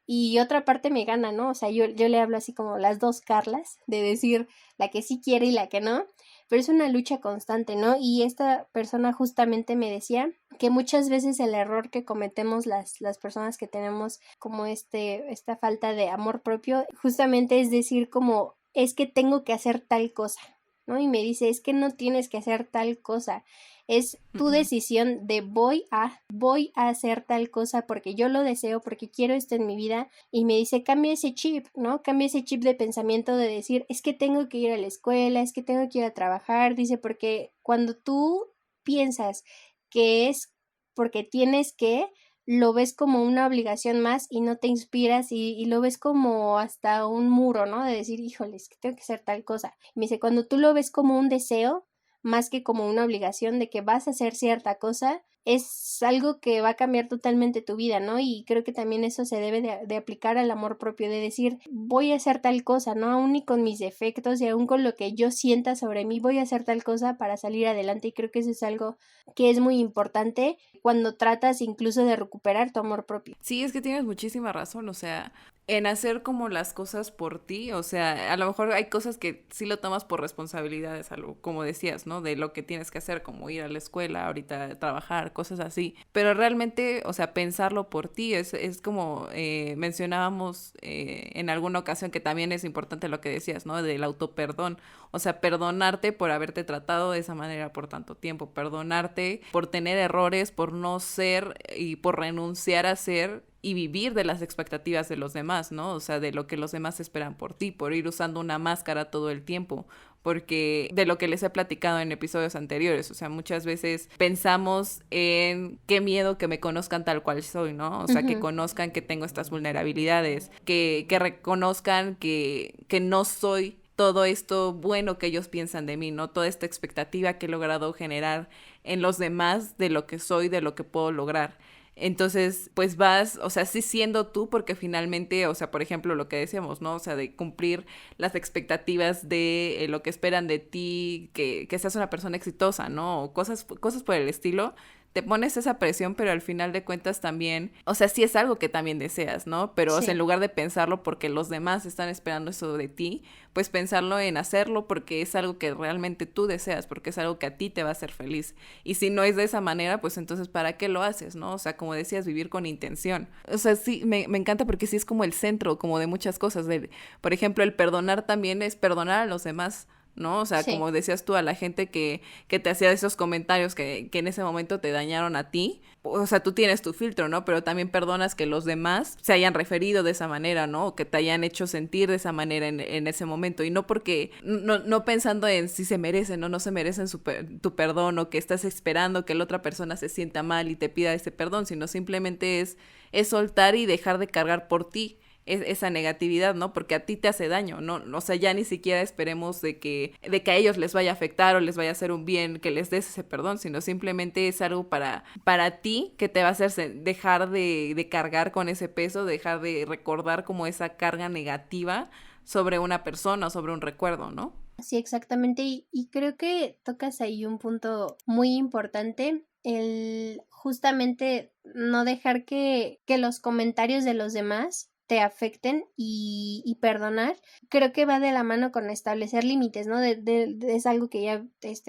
[SPEAKER 1] y otra parte me gana, ¿no? O sea, yo le hablo así como las dos Carlas, de decir la que sí quiere y la que no, pero es una lucha constante, ¿no? Y esta persona justamente me decía que muchas veces el error que cometemos las personas que tenemos como esta falta de amor propio, justamente es decir como, es que tengo que hacer tal cosa, ¿no? Y me dice, es que no tienes que hacer tal cosa, es tu decisión de voy a hacer tal cosa porque yo lo deseo, porque quiero esto en mi vida. Y me dice, cambia ese chip, ¿no? Cambia ese chip de pensamiento de decir, es que tengo que ir a la escuela, es que tengo que ir a trabajar. Dice, porque cuando tú piensas que es porque tienes que, lo ves como una obligación más y no te inspiras y lo ves como hasta un muro, ¿no? De decir, híjole, es que tengo que hacer tal cosa. Y me dice, cuando tú lo ves como un deseo, más que como una obligación de que vas a hacer cierta cosa, es algo que va a cambiar totalmente tu vida, ¿no? Y creo que también eso se debe de aplicar al amor propio, de decir, voy a hacer tal cosa, ¿no? Aún y con mis defectos y aún con lo que yo sienta sobre mí, voy a hacer tal cosa para salir adelante, y creo que eso es algo que es muy importante cuando tratas incluso de recuperar tu amor propio.
[SPEAKER 2] Sí, es que tienes muchísima razón, o sea, en hacer como las cosas por ti, o sea, a lo mejor hay cosas que sí lo tomas por responsabilidades, algo como decías, ¿no? De lo que tienes que hacer, como ir a la escuela, ahorita trabajar, cosas así, pero realmente, o sea, pensarlo por ti es como mencionábamos en alguna ocasión que también es importante lo que decías, ¿no? Del autoperdón, o sea, perdonarte por haberte tratado de esa manera por tanto tiempo, perdonarte por tener errores, por no ser y por renunciar a ser y vivir de las expectativas de los demás, ¿no? O sea, de lo que los demás esperan por ti, por ir usando una máscara todo el tiempo, porque de lo que les he platicado en episodios anteriores, o sea, muchas veces pensamos en qué miedo que me conozcan tal cual soy, ¿no? O sea, que conozcan que tengo estas vulnerabilidades, que reconozcan que no soy todo esto bueno que ellos piensan de mí, ¿no? Toda esta expectativa que he logrado generar en los demás de lo que soy, de lo que puedo lograr. Entonces, pues vas, o sea, sí siendo tú, porque finalmente, o sea, por ejemplo, lo que decíamos, ¿no? O sea, de cumplir las expectativas de lo que esperan de ti, que seas una persona exitosa, ¿no? O cosas por el estilo. Te pones esa presión, pero al final de cuentas también, o sea, sí es algo que también deseas, ¿no? Pero, o sea, en
[SPEAKER 1] Sí.
[SPEAKER 2] lugar de pensarlo porque los demás están esperando eso de ti, pues pensarlo en hacerlo porque es algo que realmente tú deseas, porque es algo que a ti te va a hacer feliz. Y si no es de esa manera, pues entonces, ¿para qué lo haces, no? O sea, como decías, vivir con intención. O sea, sí, me encanta porque sí es como el centro, como de muchas cosas. Por ejemplo, el perdonar también es perdonar a los demás, ¿no? O sea,
[SPEAKER 1] Sí.
[SPEAKER 2] como decías tú, a la gente que te hacía esos comentarios que en ese momento te dañaron a ti, o sea, tú tienes tu filtro, ¿no? Pero también perdonas que los demás se hayan referido de esa manera, ¿no? O que te hayan hecho sentir de esa manera en ese momento. Y no porque, no pensando en si se merecen o no se merecen tu perdón, o que estás esperando que la otra persona se sienta mal y te pida ese perdón, sino simplemente es soltar y dejar de cargar por ti esa negatividad, ¿no? Porque a ti te hace daño, ¿no? O sea, ya ni siquiera esperemos de que a ellos les vaya a afectar o les vaya a hacer un bien que les des ese perdón, sino simplemente es algo para ti que te va a hacer dejar de cargar con ese peso, dejar de recordar como esa carga negativa sobre una persona o sobre un recuerdo, ¿no?
[SPEAKER 1] Sí, exactamente. Y creo que tocas ahí un punto muy importante, el justamente no dejar que los comentarios de los demás te afecten y perdonar. Creo que va de la mano con establecer límites, ¿no? Es algo que ya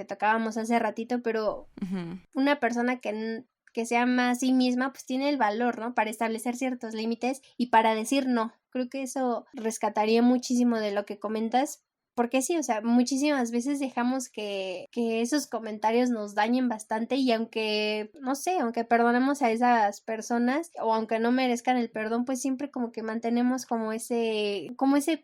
[SPEAKER 1] tocábamos hace ratito, pero
[SPEAKER 2] Uh-huh.
[SPEAKER 1] una persona que se ama a sí misma, pues tiene el valor, ¿no? Para establecer ciertos límites y para decir no. Creo que eso rescataría muchísimo de lo que comentas. Porque sí, o sea, muchísimas veces dejamos que esos comentarios nos dañen bastante, y aunque, no sé, aunque perdonemos a esas personas o aunque no merezcan el perdón, pues siempre como que mantenemos como ese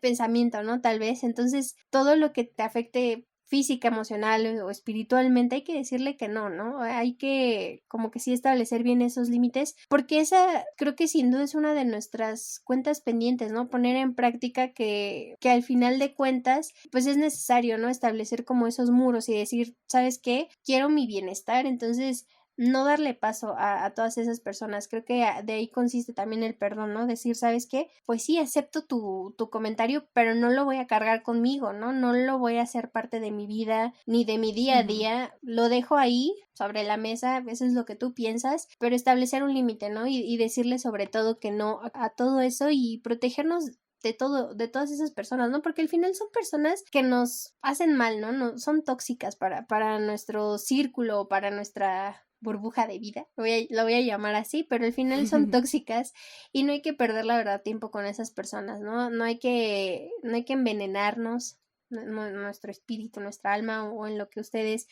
[SPEAKER 1] pensamiento, ¿no? Tal vez. Entonces, todo lo que te afecte física, emocional o espiritualmente, hay que decirle que no, ¿no? Hay que como que sí establecer bien esos límites, porque esa creo que sin duda es una de nuestras cuentas pendientes, ¿no? Poner en práctica que al final de cuentas, pues es necesario, ¿no? Establecer como esos muros y decir, ¿sabes qué? Quiero mi bienestar, entonces no darle paso a todas esas personas. Creo que de ahí consiste también el perdón, ¿no? Decir, ¿sabes qué? Pues sí, acepto tu comentario, pero no lo voy a cargar conmigo, ¿no? No lo voy a hacer parte de mi vida ni de mi día a
[SPEAKER 2] Uh-huh.
[SPEAKER 1] día. Lo dejo ahí sobre la mesa, eso es lo que tú piensas, pero establecer un límite, ¿no? Y decirle sobre todo que no a todo eso, y protegernos de todas esas personas, ¿no? Porque al final son personas que nos hacen mal, ¿no? No son tóxicas para nuestro círculo, para nuestra burbuja de vida, lo voy a llamar así, pero al final son tóxicas y no hay que perder la verdad tiempo con esas personas, ¿no? No hay que envenenarnos nuestro espíritu, nuestra alma o en lo que ustedes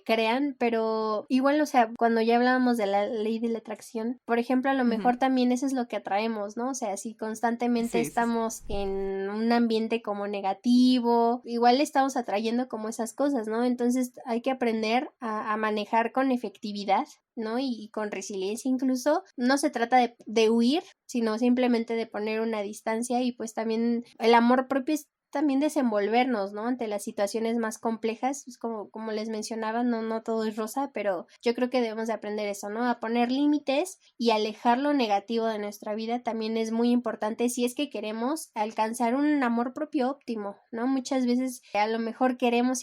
[SPEAKER 1] crean, pero igual, o sea, cuando ya hablábamos de la ley de la atracción, por ejemplo, a lo
[SPEAKER 2] Uh-huh.
[SPEAKER 1] mejor también eso es lo que atraemos, ¿no? O sea, si constantemente
[SPEAKER 2] Sí, sí, sí.
[SPEAKER 1] estamos en un ambiente como negativo, igual estamos atrayendo como esas cosas, ¿no? Entonces hay que aprender a manejar con efectividad, ¿no? Y con resiliencia incluso. No se trata de huir, sino simplemente de poner una distancia, y pues también el amor propio es también desenvolvernos, ¿no? Ante las situaciones más complejas, pues como les mencionaba, no todo es rosa, pero yo creo que debemos de aprender eso, ¿no? A poner límites y alejar lo negativo de nuestra vida también es muy importante si es que queremos alcanzar un amor propio óptimo, ¿no? Muchas veces a lo mejor queremos,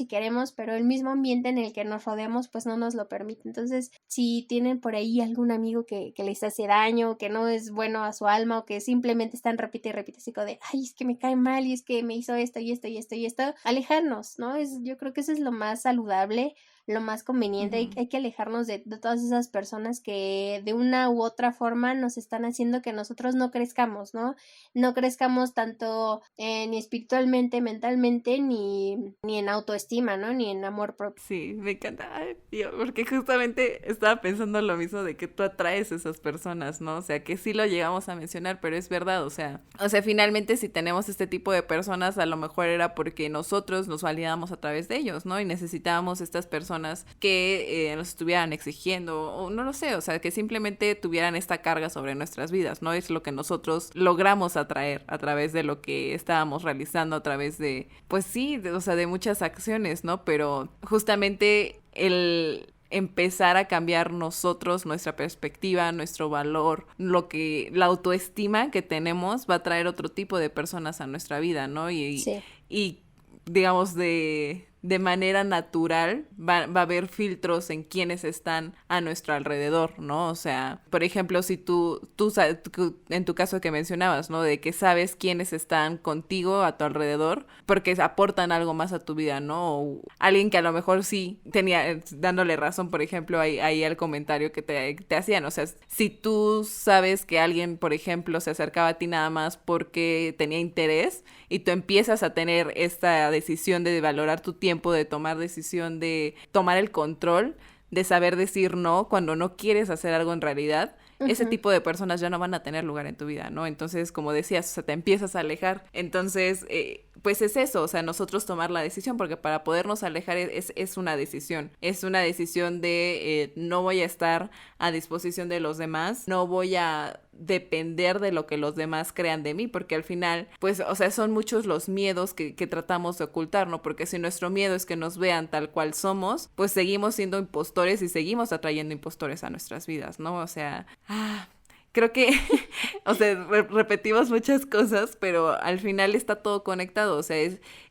[SPEAKER 1] pero el mismo ambiente en el que nos rodeamos pues no nos lo permite. Entonces, si tienen por ahí algún amigo que les hace daño, que no es bueno a su alma o que simplemente están repite y repite así como de, ay, es que me cae mal y es que me hizo esto y esto y esto y esto, alejarnos, ¿no? Yo creo que eso es lo más saludable, lo más conveniente. Hay que alejarnos de todas esas personas que de una u otra forma nos están haciendo que nosotros no crezcamos, ¿no? No crezcamos tanto ni espiritualmente, mentalmente, ni en autoestima, ¿no? Ni en amor propio.
[SPEAKER 2] Sí, me encanta. Ay, tío, porque justamente estaba pensando lo mismo de que tú atraes a esas personas, ¿no? O sea, que sí lo llegamos a mencionar, pero es verdad, o sea, finalmente si tenemos este tipo de personas, a lo mejor era porque nosotros nos validamos a través de ellos, ¿no? Y necesitábamos estas personas que nos estuvieran exigiendo, o no lo sé, o sea, que simplemente tuvieran esta carga sobre nuestras vidas, ¿no? Es lo que nosotros logramos atraer a través de lo que estábamos realizando, a través de, pues sí, o sea, de muchas acciones, ¿no? Pero justamente el empezar a cambiar nosotros, nuestra perspectiva, nuestro valor, la autoestima que tenemos va a traer otro tipo de personas a nuestra vida, ¿no?
[SPEAKER 1] Sí.
[SPEAKER 2] Y digamos, de manera natural va a haber filtros en quienes están a nuestro alrededor, ¿no? O sea, por ejemplo, si tú en tu caso que mencionabas, ¿no? De que sabes quiénes están contigo a tu alrededor porque aportan algo más a tu vida, ¿no? O alguien que a lo mejor sí tenía, dándole razón, por ejemplo, ahí al comentario que te hacían, o sea, si tú sabes que alguien, por ejemplo, se acercaba a ti nada más porque tenía interés y tú empiezas a tener esta decisión de valorar tu tiempo, de tomar decisión, de tomar el control, de saber decir no cuando no quieres hacer algo en realidad, ese tipo de personas ya no van a tener lugar en tu vida, ¿no? Entonces, como decías, o sea, te empiezas a alejar. Entonces, pues es eso, o sea, nosotros tomar la decisión, porque para podernos alejar es una decisión. Es una decisión de no voy a estar a disposición de los demás, no voy a depender de lo que los demás crean de mí, porque al final, pues, o sea, son muchos los miedos que tratamos de ocultar, ¿no? Porque si nuestro miedo es que nos vean tal cual somos, pues seguimos siendo impostores y seguimos atrayendo impostores a nuestras vidas, ¿no? O sea, creo que, o sea, repetimos muchas cosas, pero al final está todo conectado, o sea,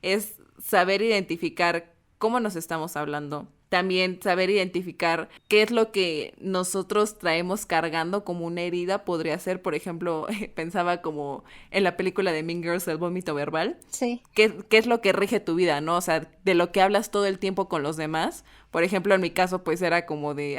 [SPEAKER 2] es saber identificar cómo nos estamos hablando. También saber identificar qué es lo que nosotros traemos cargando como una herida. Podría ser, por ejemplo, pensaba como en la película de Mean Girls, el vómito verbal.
[SPEAKER 1] Sí.
[SPEAKER 2] ¿Qué es lo que rige tu vida, no? O sea, de lo que hablas todo el tiempo con los demás. Por ejemplo, en mi caso, pues era como de,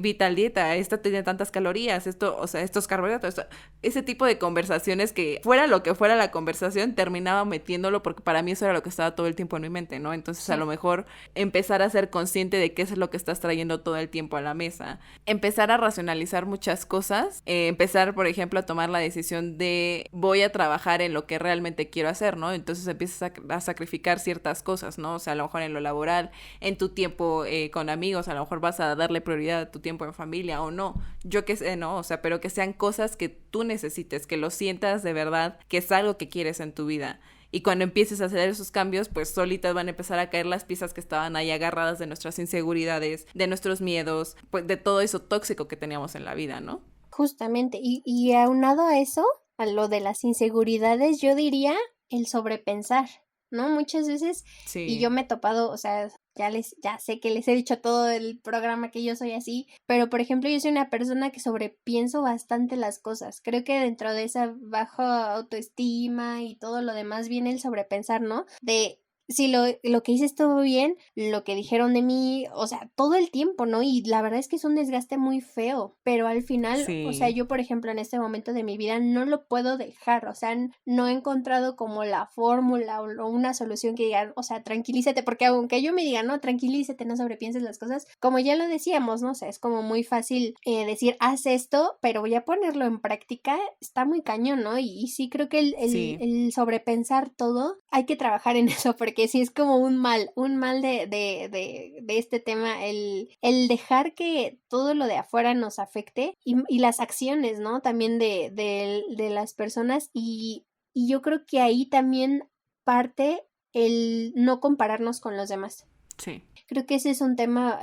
[SPEAKER 2] Vital Dieta, esta tiene tantas calorías, esto, o sea, estos carbohidratos, ese tipo de conversaciones que fuera lo que fuera la conversación, terminaba metiéndolo porque para mí eso era lo que estaba todo el tiempo en mi mente, ¿no? Entonces, sí, a lo mejor empezar a ser consciente de qué es lo que estás trayendo todo el tiempo a la mesa, empezar a racionalizar muchas cosas, empezar, por ejemplo, a tomar la decisión de voy a trabajar en lo que realmente quiero hacer, ¿no? Entonces empiezas a sacrificar ciertas cosas, ¿no? O sea, a lo mejor en lo laboral, en tu tiempo con amigos, a lo mejor vas a darle prioridad a tu tiempo en familia o no, yo qué sé, ¿no? O sea, pero que sean cosas que tú necesites, que lo sientas de verdad, que es algo que quieres en tu vida. Y cuando empieces a hacer esos cambios, pues solitas van a empezar a caer las piezas que estaban ahí agarradas de nuestras inseguridades, de nuestros miedos, pues de todo eso tóxico que teníamos en la vida, ¿no?
[SPEAKER 1] Justamente, y aunado a eso, a lo de las inseguridades, yo diría el sobrepensar, ¿no? Muchas veces,
[SPEAKER 2] sí.
[SPEAKER 1] Y yo me he topado, o sea, ya sé que les he dicho todo el programa que yo soy así, pero por ejemplo yo soy una persona que sobrepienso bastante las cosas. Creo que dentro de esa baja autoestima y todo lo demás viene el sobrepensar, ¿no? De si lo que hice estuvo bien, lo que dijeron de mí, o sea, todo el tiempo, ¿no? Y la verdad es que es un desgaste muy feo, pero al final,
[SPEAKER 2] sí.
[SPEAKER 1] O sea, yo por ejemplo en este momento de mi vida no lo puedo dejar, o sea, no he encontrado como la fórmula o una solución que diga, o sea, tranquilízate, porque aunque yo me diga, no, tranquilízate, no sobrepienses las cosas, como ya lo decíamos, ¿no? O sea, es como muy fácil decir, haz esto, pero voy a ponerlo en práctica, está muy cañón, ¿no? Y sí creo que el sobrepensar todo, hay que trabajar en eso, porque sí es como un mal de este tema, el dejar que todo lo de afuera nos afecte y las acciones, ¿no? También de las personas y y yo creo que ahí también parte el no compararnos con los demás.
[SPEAKER 2] Sí.
[SPEAKER 1] Creo que ese es un tema,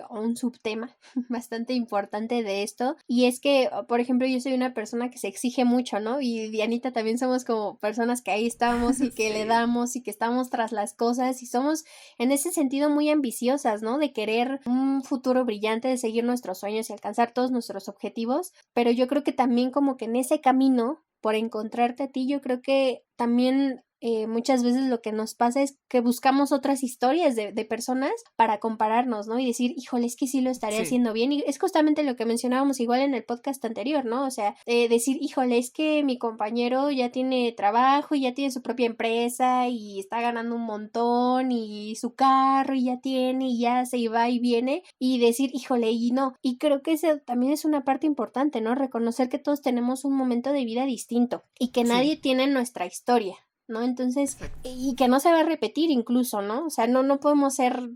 [SPEAKER 1] un subtema bastante importante de esto. Y es que, por ejemplo, yo soy una persona que se exige mucho, ¿no? Y Dianita también somos como personas que ahí estamos y que
[SPEAKER 2] Sí.
[SPEAKER 1] le damos y que estamos tras las cosas y somos en ese sentido muy ambiciosas, ¿no? De querer un futuro brillante, de seguir nuestros sueños y alcanzar todos nuestros objetivos. Pero yo creo que también como que en ese camino, por encontrarte a ti, yo creo que también muchas veces lo que nos pasa es que buscamos otras historias de personas para compararnos, ¿no? Y decir, híjole, es que sí lo estaré haciendo bien. Y es justamente lo que mencionábamos igual en el podcast anterior, ¿no? O sea, decir, híjole, es que mi compañero ya tiene trabajo y ya tiene su propia empresa y está ganando un montón y su carro y ya tiene y ya se va y viene, y decir, híjole, y no. Y creo que eso también es una parte importante, ¿no? Reconocer que todos tenemos un momento de vida distinto y que nadie tiene nuestra historia, ¿no? Entonces, y que no se va a repetir incluso, ¿no? O sea, no podemos ser,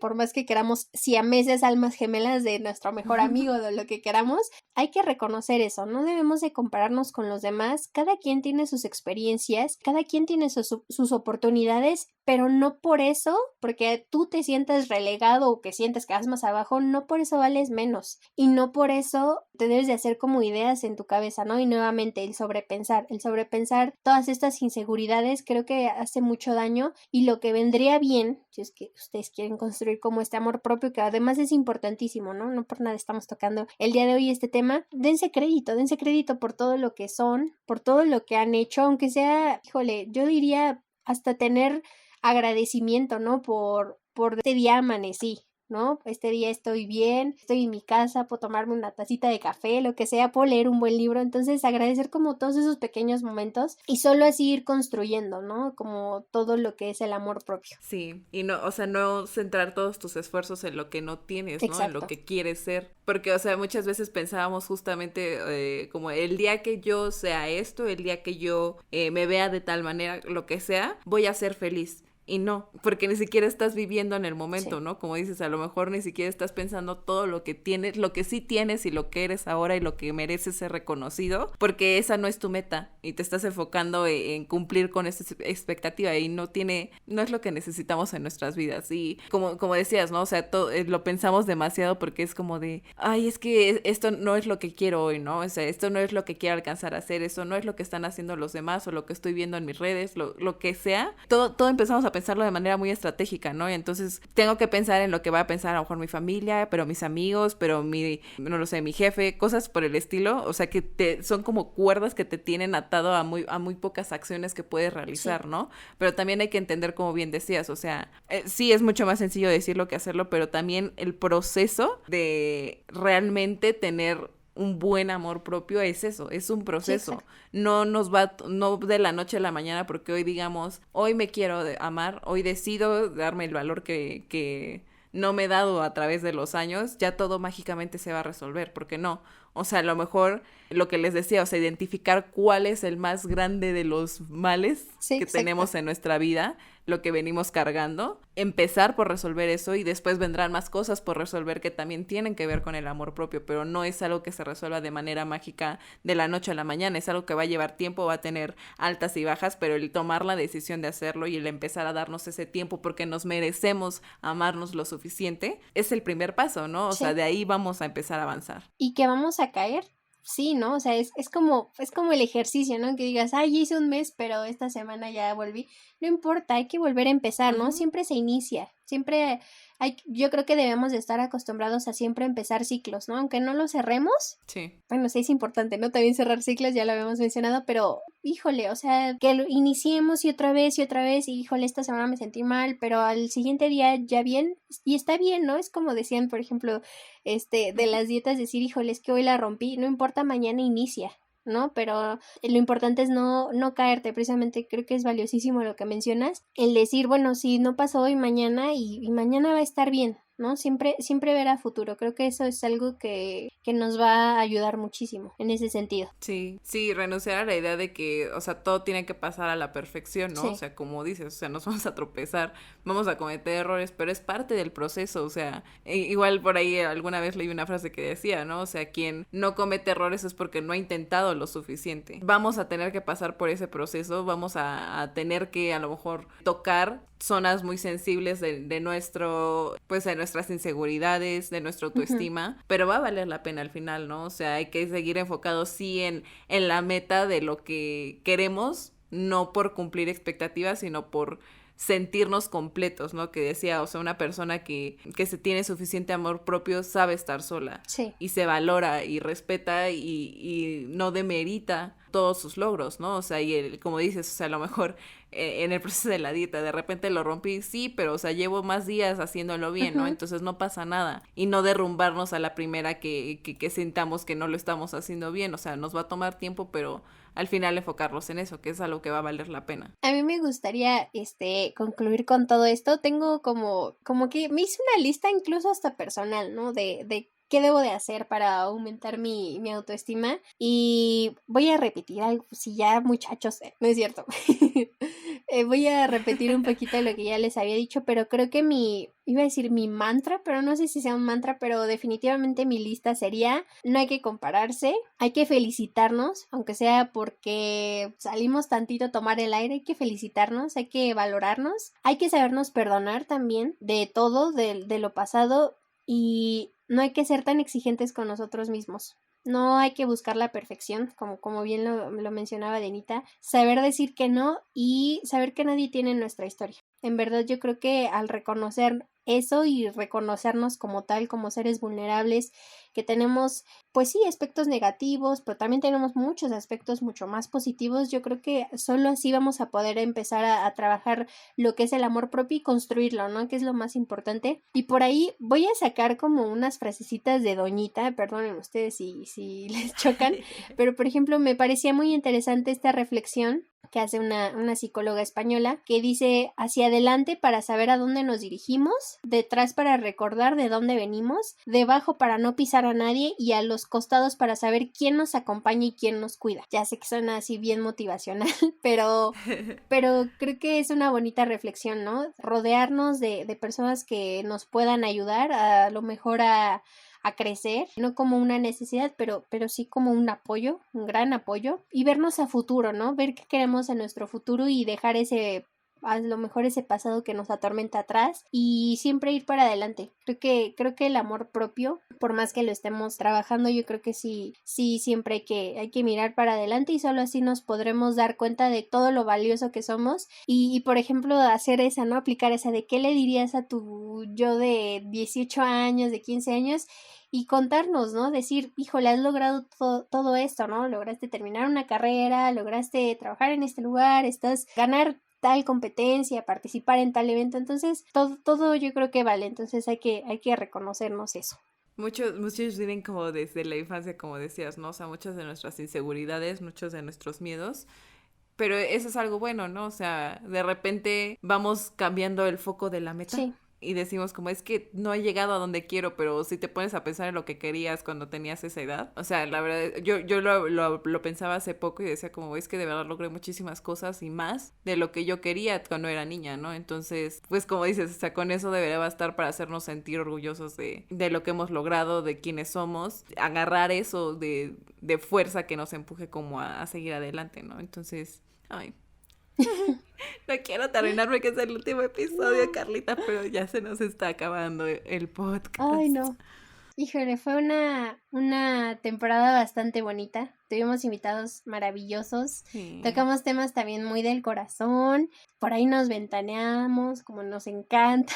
[SPEAKER 1] por más que queramos siameses, almas gemelas de nuestro mejor amigo, de lo que queramos, hay que reconocer eso, no debemos de compararnos con los demás, cada quien tiene sus experiencias, cada quien tiene sus oportunidades, pero no por eso, porque tú te sientas relegado o que sientes que vas más abajo, no por eso vales menos, y no por eso te debes de hacer como ideas en tu cabeza, ¿no? Y nuevamente el sobrepensar todas estas inseguridades creo que hace mucho daño, y lo que vendría bien, si es que ustedes quieren construir como este amor propio, que además es importantísimo, ¿no? No por nada estamos tocando el día de hoy este tema, dense crédito por todo lo que son, por todo lo que han hecho, aunque sea, híjole, yo diría hasta tener agradecimiento, ¿no? Por este día amanecí, ¿no? Este día estoy bien, estoy en mi casa, puedo tomarme una tacita de café, lo que sea, puedo leer un buen libro, entonces agradecer como todos esos pequeños momentos y solo así ir construyendo, ¿no? Como todo lo que es el amor propio.
[SPEAKER 2] Sí, y no, o sea, no centrar todos tus esfuerzos en lo que no tienes, ¿no?
[SPEAKER 1] Exacto.
[SPEAKER 2] En lo que quieres ser, porque, o sea, muchas veces pensábamos justamente como el día que yo sea esto, el día que yo me vea de tal manera, lo que sea, voy a ser feliz. Y no, porque ni siquiera estás viviendo en el momento, ¿no? Como dices, a lo mejor ni siquiera estás pensando todo lo que tienes, lo que sí tienes y lo que eres ahora y lo que mereces ser reconocido, porque esa no es tu meta y te estás enfocando en cumplir con esa expectativa y no es lo que necesitamos en nuestras vidas. Y como decías, ¿no? O sea, lo pensamos demasiado porque es como de, ay, es que esto no es lo que quiero hoy, ¿no? O sea, esto no es lo que quiero alcanzar a hacer, eso no es lo que están haciendo los demás o lo que estoy viendo en mis redes, lo que sea. Todo empezamos a pensarlo de manera muy estratégica, ¿no? Y entonces tengo que pensar en lo que va a pensar a lo mejor mi familia, pero mis amigos, pero no lo sé, mi jefe, cosas por el estilo, o sea que son como cuerdas que te tienen atado a muy pocas acciones que puedes realizar, sí, ¿no? Pero también hay que entender, como bien decías, o sea, sí es mucho más sencillo decirlo que hacerlo, pero también el proceso de realmente tener un buen amor propio es eso, es un proceso. Sí, no de la noche a la mañana porque hoy digamos, hoy me quiero amar, hoy decido darme el valor que no me he dado a través de los años, ya todo mágicamente se va a resolver, porque no. O sea, a lo mejor lo que les decía, o sea, identificar cuál es el más grande de los males que tenemos en nuestra vida, lo que venimos cargando, empezar por resolver eso y después vendrán más cosas por resolver que también tienen que ver con el amor propio, pero no es algo que se resuelva de manera mágica de la noche a la mañana, es algo que va a llevar tiempo, va a tener altas y bajas, pero el tomar la decisión de hacerlo y el empezar a darnos ese tiempo porque nos merecemos amarnos lo suficiente, es el primer paso, ¿no? O sea, de ahí vamos a empezar a avanzar.
[SPEAKER 1] Y que vamos a caer. Sí, ¿no? O sea, es como el ejercicio, ¿no? Que digas, ay, hice un mes, pero esta semana ya volví. No importa, hay que volver a empezar, ¿no? Siempre se inicia, siempre yo creo que debemos de estar acostumbrados a siempre empezar ciclos, ¿no? Aunque no los cerremos.
[SPEAKER 2] Sí.
[SPEAKER 1] Bueno, sí es importante, ¿no? También cerrar ciclos, ya lo habíamos mencionado, pero híjole, o sea, que lo iniciemos y otra vez, y híjole, esta semana me sentí mal, pero al siguiente día ya bien, y está bien, ¿no? Es como decían, por ejemplo, de las dietas, decir, híjole, es que hoy la rompí, no importa, mañana inicia, ¿no? Pero lo importante es no caerte, precisamente creo que es valiosísimo lo que mencionas, el decir, bueno, si no pasó hoy, mañana y mañana va a estar bien, ¿no? Siempre ver a futuro. Creo que eso es algo que nos va a ayudar muchísimo en ese sentido.
[SPEAKER 2] Sí, renunciar a la idea de que, o sea, todo tiene que pasar a la perfección, ¿no?
[SPEAKER 1] Sí.
[SPEAKER 2] O sea, como dices, o sea, nos vamos a tropezar, vamos a cometer errores, pero es parte del proceso, o sea, igual por ahí alguna vez leí una frase que decía, ¿no? O sea, quien no comete errores es porque no ha intentado lo suficiente. Vamos a tener que pasar por ese proceso, vamos a tener que a lo mejor tocar zonas muy sensibles de nuestro, pues de nuestras inseguridades, de nuestra autoestima, pero va a valer la pena al final, ¿no? O sea, hay que seguir enfocados sí en la meta de lo que queremos, no por cumplir expectativas, sino por sentirnos completos, ¿no? Que decía, o sea, una persona que se tiene suficiente amor propio sabe estar sola.
[SPEAKER 1] Sí.
[SPEAKER 2] Y se valora y respeta y no demerita todos sus logros, ¿no? O sea, como dices, o sea, a lo mejor en el proceso de la dieta, de repente lo rompí, sí, pero, o sea, llevo más días haciéndolo bien, ¿no? Entonces no pasa nada. Y no derrumbarnos a la primera que sintamos que no lo estamos haciendo bien, o sea, nos va a tomar tiempo, pero al final enfocarnos en eso, que es algo que va a valer la pena.
[SPEAKER 1] A mí me gustaría concluir con todo esto. Tengo como que me hice una lista incluso hasta personal, ¿no? De qué debo de hacer para aumentar mi autoestima. Y voy a repetir algo, si ya muchachos, no es cierto. Voy a repetir un poquito lo que ya les había dicho, pero creo que iba a decir mi mantra, pero no sé si sea un mantra, pero definitivamente mi lista sería: no hay que compararse, hay que felicitarnos, aunque sea porque salimos tantito a tomar el aire, hay que felicitarnos, hay que valorarnos, hay que sabernos perdonar también de todo, de lo pasado, y no hay que ser tan exigentes con nosotros mismos. No hay que buscar la perfección, como bien lo mencionaba Denita, saber decir que no y saber que nadie tiene nuestra historia. En verdad yo creo que al reconocer eso y reconocernos como tal, como seres vulnerables, que tenemos, pues sí, aspectos negativos, pero también tenemos muchos aspectos mucho más positivos, yo creo que solo así vamos a poder empezar a trabajar lo que es el amor propio y construirlo, ¿no? Que es lo más importante. Y por ahí voy a sacar como unas frasecitas de Doñita, perdonen ustedes si les chocan, pero por ejemplo me parecía muy interesante esta reflexión que hace una psicóloga española, que dice: hacia adelante para saber a dónde nos dirigimos, detrás para recordar de dónde venimos, debajo para no pisar a nadie y a los costados para saber quién nos acompaña y quién nos cuida. Ya sé que suena así bien motivacional, pero creo que es una bonita reflexión, ¿no? Rodearnos de personas que nos puedan ayudar a lo mejor a crecer, no como una necesidad, pero sí como un apoyo, un gran apoyo, y vernos a futuro, ¿no? Ver qué queremos en nuestro futuro y dejar a lo mejor ese pasado que nos atormenta atrás y siempre ir para adelante. Creo que el amor propio, por más que lo estemos trabajando, yo creo que sí siempre hay que mirar para adelante y solo así nos podremos dar cuenta de todo lo valioso que somos y por ejemplo hacer esa, ¿no? Aplicar esa de qué le dirías a tu yo de 18 años, de 15 años y contarnos, ¿no? Decir, híjole, has logrado todo esto, ¿no? Lograste terminar una carrera, lograste trabajar en este lugar, ganar tal competencia, participar en tal evento, entonces todo yo creo que vale, entonces hay que reconocernos eso.
[SPEAKER 2] Muchos viven como desde la infancia, como decías, ¿no? O sea, muchas de nuestras inseguridades, muchos de nuestros miedos, pero eso es algo bueno, ¿no? O sea, de repente vamos cambiando el foco de la meta.
[SPEAKER 1] Sí.
[SPEAKER 2] Y decimos como, es que no he llegado a donde quiero, pero si te pones a pensar en lo que querías cuando tenías esa edad, o sea, la verdad, yo lo pensaba hace poco y decía como, es que de verdad logré muchísimas cosas y más de lo que yo quería cuando era niña, ¿no? Entonces, pues como dices, o sea, con eso debería bastar para hacernos sentir orgullosos de lo que hemos logrado, de quiénes somos, agarrar eso de fuerza que nos empuje como a seguir adelante, ¿no? Entonces, ay... No quiero terminar porque es el último episodio, Carlita, pero ya se nos está acabando el podcast.
[SPEAKER 1] Ay, no. Híjole, fue una temporada bastante bonita. Tuvimos invitados maravillosos.
[SPEAKER 2] Sí.
[SPEAKER 1] Tocamos temas también muy del corazón. Por ahí nos ventaneamos, como nos encanta.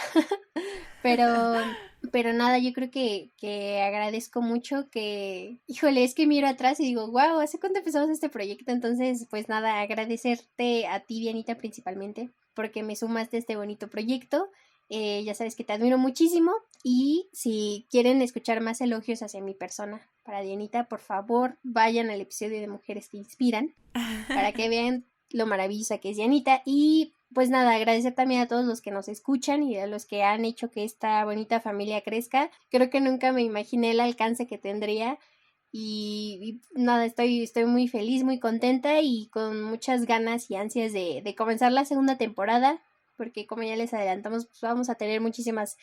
[SPEAKER 1] Pero nada, yo creo que agradezco mucho que... Híjole, es que miro atrás y digo, wow, ¿hace cuánto empezamos este proyecto? Entonces, pues nada, agradecerte a ti, Dianita, principalmente, porque me sumaste a este bonito proyecto. Ya sabes que te admiro muchísimo y si quieren escuchar más elogios hacia mi persona para Dianita, por favor vayan al episodio de Mujeres que Inspiran para que vean lo maravillosa que es Dianita y pues nada, agradecer también a todos los que nos escuchan y a los que han hecho que esta bonita familia crezca. Creo que nunca me imaginé el alcance que tendría y nada, estoy muy feliz, muy contenta y con muchas ganas y ansias de comenzar la segunda temporada, porque como ya les adelantamos, pues vamos a tener muchísimas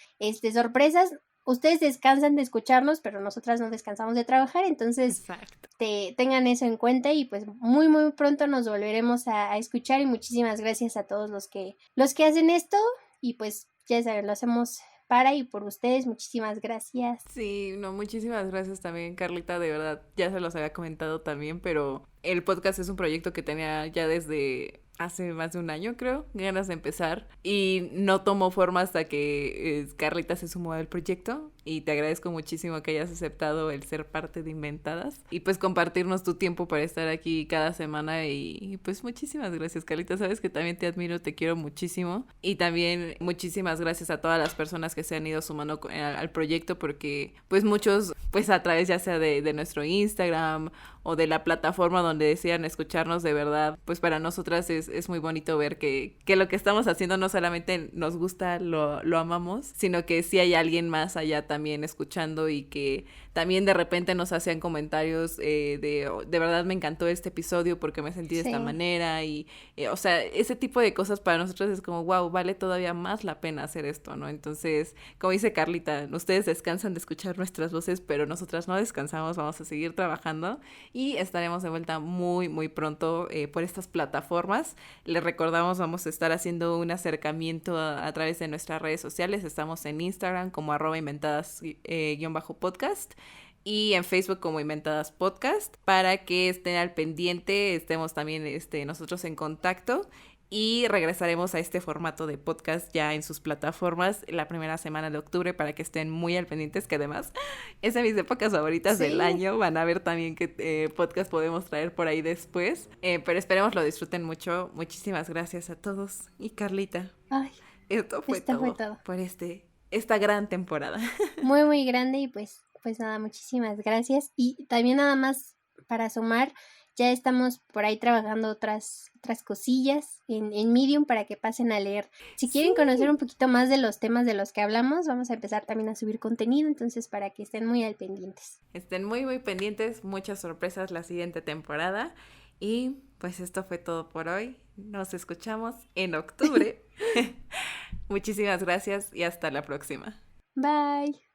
[SPEAKER 1] sorpresas. Ustedes descansan de escucharnos, pero nosotras no descansamos de trabajar, entonces
[SPEAKER 2] Exacto.
[SPEAKER 1] tengan eso en cuenta y pues muy muy pronto nos volveremos a escuchar y muchísimas gracias a todos los que hacen esto y pues ya saben, lo hacemos para y por ustedes, muchísimas gracias.
[SPEAKER 2] Sí, no, muchísimas gracias también, Carlita, de verdad, ya se los había comentado también, pero el podcast es un proyecto que tenía ya desde hace más de un año, creo, ganas de empezar, y no tomó forma hasta que Carlita se sumó al proyecto, y te agradezco muchísimo que hayas aceptado el ser parte de Inventadas, y pues compartirnos tu tiempo para estar aquí cada semana, y pues muchísimas gracias, Carlita, sabes que también te admiro, te quiero muchísimo, y también muchísimas gracias a todas las personas que se han ido sumando al proyecto, porque pues muchos, pues a través ya sea de nuestro Instagram, o de la plataforma donde decían escucharnos, de verdad, pues para nosotras es muy bonito ver que lo que estamos haciendo no solamente nos gusta, lo amamos, sino que sí hay alguien más allá también escuchando y que también de repente nos hacían comentarios de verdad me encantó este episodio porque me sentí de esta manera y o sea, ese tipo de cosas para nosotros es como wow, vale todavía más la pena hacer esto, ¿no? Entonces, como dice Carlita, ustedes descansan de escuchar nuestras voces, pero nosotras no descansamos, vamos a seguir trabajando y estaremos de vuelta muy, muy pronto por estas plataformas. Les recordamos, vamos a estar haciendo un acercamiento a través de nuestras redes sociales. Estamos en Instagram como @inventadas_podcast y en Facebook como Inventadas Podcast para que estén al pendiente, estemos también nosotros en contacto. Y regresaremos a este formato de podcast ya en sus plataformas la primera semana de octubre para que estén muy al pendientes, que además es de mis épocas favoritas del año. Van a ver también qué podcast podemos traer por ahí después. Pero esperemos lo disfruten mucho. Muchísimas gracias a todos. Y Carlita,
[SPEAKER 1] Ay,
[SPEAKER 2] esto fue todo por esta gran temporada.
[SPEAKER 1] Muy, muy grande y pues nada, muchísimas gracias. Y también nada más para sumar, ya estamos por ahí trabajando otras cosillas en Medium para que pasen a leer. Si quieren conocer un poquito más de los temas de los que hablamos, vamos a empezar también a subir contenido, entonces para que estén muy al pendientes.
[SPEAKER 2] Estén muy, muy pendientes, muchas sorpresas la siguiente temporada. Y pues esto fue todo por hoy. Nos escuchamos en octubre. Muchísimas gracias y hasta la próxima.
[SPEAKER 1] Bye.